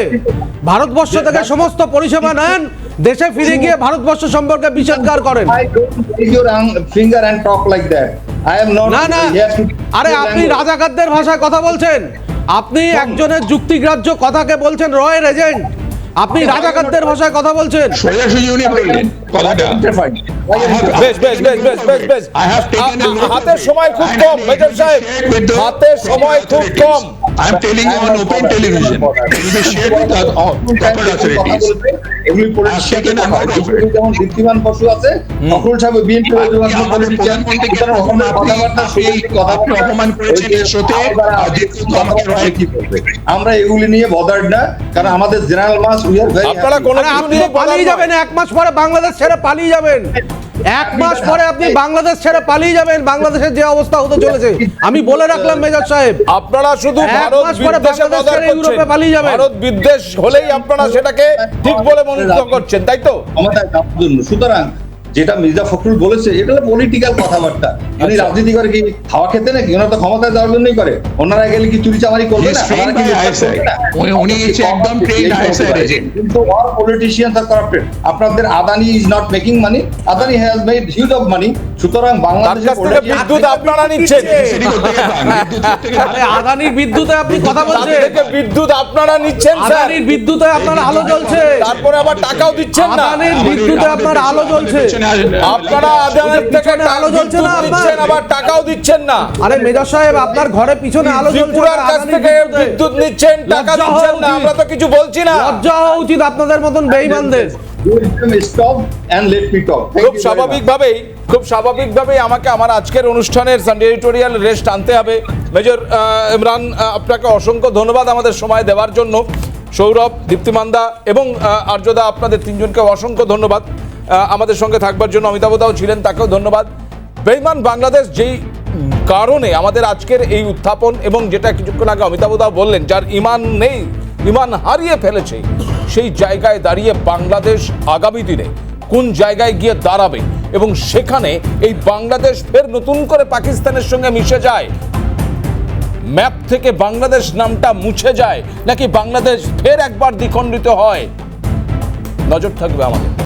ভারতবর্ষ থেকে সমস্ত পরিষেবা নেন, দেশে ফিরে গিয়ে ভারতবর্ষ সম্পর্কে বিষোদ্গার করেন। না না, আরে আপনি রাজাকারদের ভাষায় কথা বলছেন, আপনি একজনের যুক্তিগ্রাহ্য কথাকে বলছেন রয়ের এজেন্ট, আপনি রাজাকারদের ভাষায় কথা বলছেন। সোজাসুজি উনি বললেন কথাটা। বেশ হাতের সময় খুব কম মেজর সাহেব, হাতের সময় খুব কম। I am telling you on open television. It will be shared with all proper authorities. যেমন দীপ্তিমান বসু আছে, ফখরুল সাহেব বিএনপি অপমান করেছেন এর সাথে আমরা এগুলি নিয়ে বদার্ড না, কারণ আমাদের general mass we are very. আপনারা কোন কিছু নিয়ে পালিয়ে যাবেন, 1 মাস পরে বাংলাদেশ ছেড়ে পালিয়ে যাবেন। এক মাস পরে আপনি বাংলাদেশ ছেড়ে পালিয়ে যাবেন, বাংলাদেশের যে অবস্থা হতে চলেছে আমি বলে রাখলাম মেজর সাহেব। আপনারা শুধু এক ভারত মাস পরে বিদ্বেষে বাংলাদেশ মজা ছেড়ে করছেন। ইউরোপে পালিয়ে যাবেন। ভারত বিদ্বেষ হলেই আপনারা সেটাকে ঠিক বলে মনোনীত করছেন, তাই তো? ক্ষমতায় যাওয়ার জন্য। সুতরাং যেটা মির্জা ফখরুল বলেছে এটা হলো পলিটিক্যাল কথাবার্তা। উনি রাজনীতি করে কি খাওয়া খেতে নাকি? ওনারা তো ক্ষমতায় যাওয়ার জন্যই করে। ওনারা গেলে কি চুরি চামারি করবে না? কিন্তু all politicians are corrupted. আপনাদের Adani is not making money. Adani has made huge of money. সুতরাং বাংলাদেশের বিদ্যুৎ আপনারা নিচ্ছেন। আরে আদানির বিদ্যুতে আপনি কথা বলছেন, বিদ্যুৎ আপনারা নিচ্ছেন স্যার। আদানির বিদ্যুতে আপনার আলো জ্বলছে, তারপরে আবার টাকাও দিচ্ছেন না। আদানির বিদ্যুতে আপনার আলো জ্বলছে, আপনারা আদানির থেকে আলো জ্বলছে না দিচ্ছেন, আবার টাকাও দিচ্ছেন না। আরে মেজর সাহেব আপনার ঘরে পিছনে আলো জ্বলছে, ত্রিপুরার কাছ থেকে বিদ্যুৎ নিচ্ছেন, টাকা দিচ্ছেন না। আমরা তো কিছু বলছি না। লজ্জা হওয়া উচিত আপনাদের মতন বেঈমানদের। খুব স্বাভাবিকভাবেই আমাকে আমার আজকের অনুষ্ঠানের সানডে এডিটোরিয়াল রেস্ট আনতে হবে। মেজর ইমরান, আপনাকে অসংখ্য ধন্যবাদ আমাদের সময় দেওয়ার জন্য। সৌরভ, দীপ্তিমানদা এবং আর্যদা, আপনাদের তিনজনকে অসংখ্য ধন্যবাদ আমাদের সঙ্গে থাকবার জন্য। অমিতাভদাও ছিলেন, তাকেও ধন্যবাদ। বেঈমান বাংলাদেশ যেই কারণে আমাদের আজকের এই উত্থাপন, এবং যেটা কিছুক্ষণ আগে অমিতাভদাও বললেন, যার ইমান নেই, ইমান হারিয়ে ফেলেছে, সেই জায়গায় দাঁড়িয়ে বাংলাদেশ আগামী দিনে কোন জায়গায় গিয়ে দাঁড়াবে এবং সেখানে এই বাংলাদেশ ফের নতুন করে পাকিস্তানের সঙ্গে মিশে যায়, ম্যাপ থেকে বাংলাদেশ নামটা মুছে যায়, নাকি বাংলাদেশ ফের একবার দ্বিখণ্ডিত হয়, নজর থাকবে আমাদের।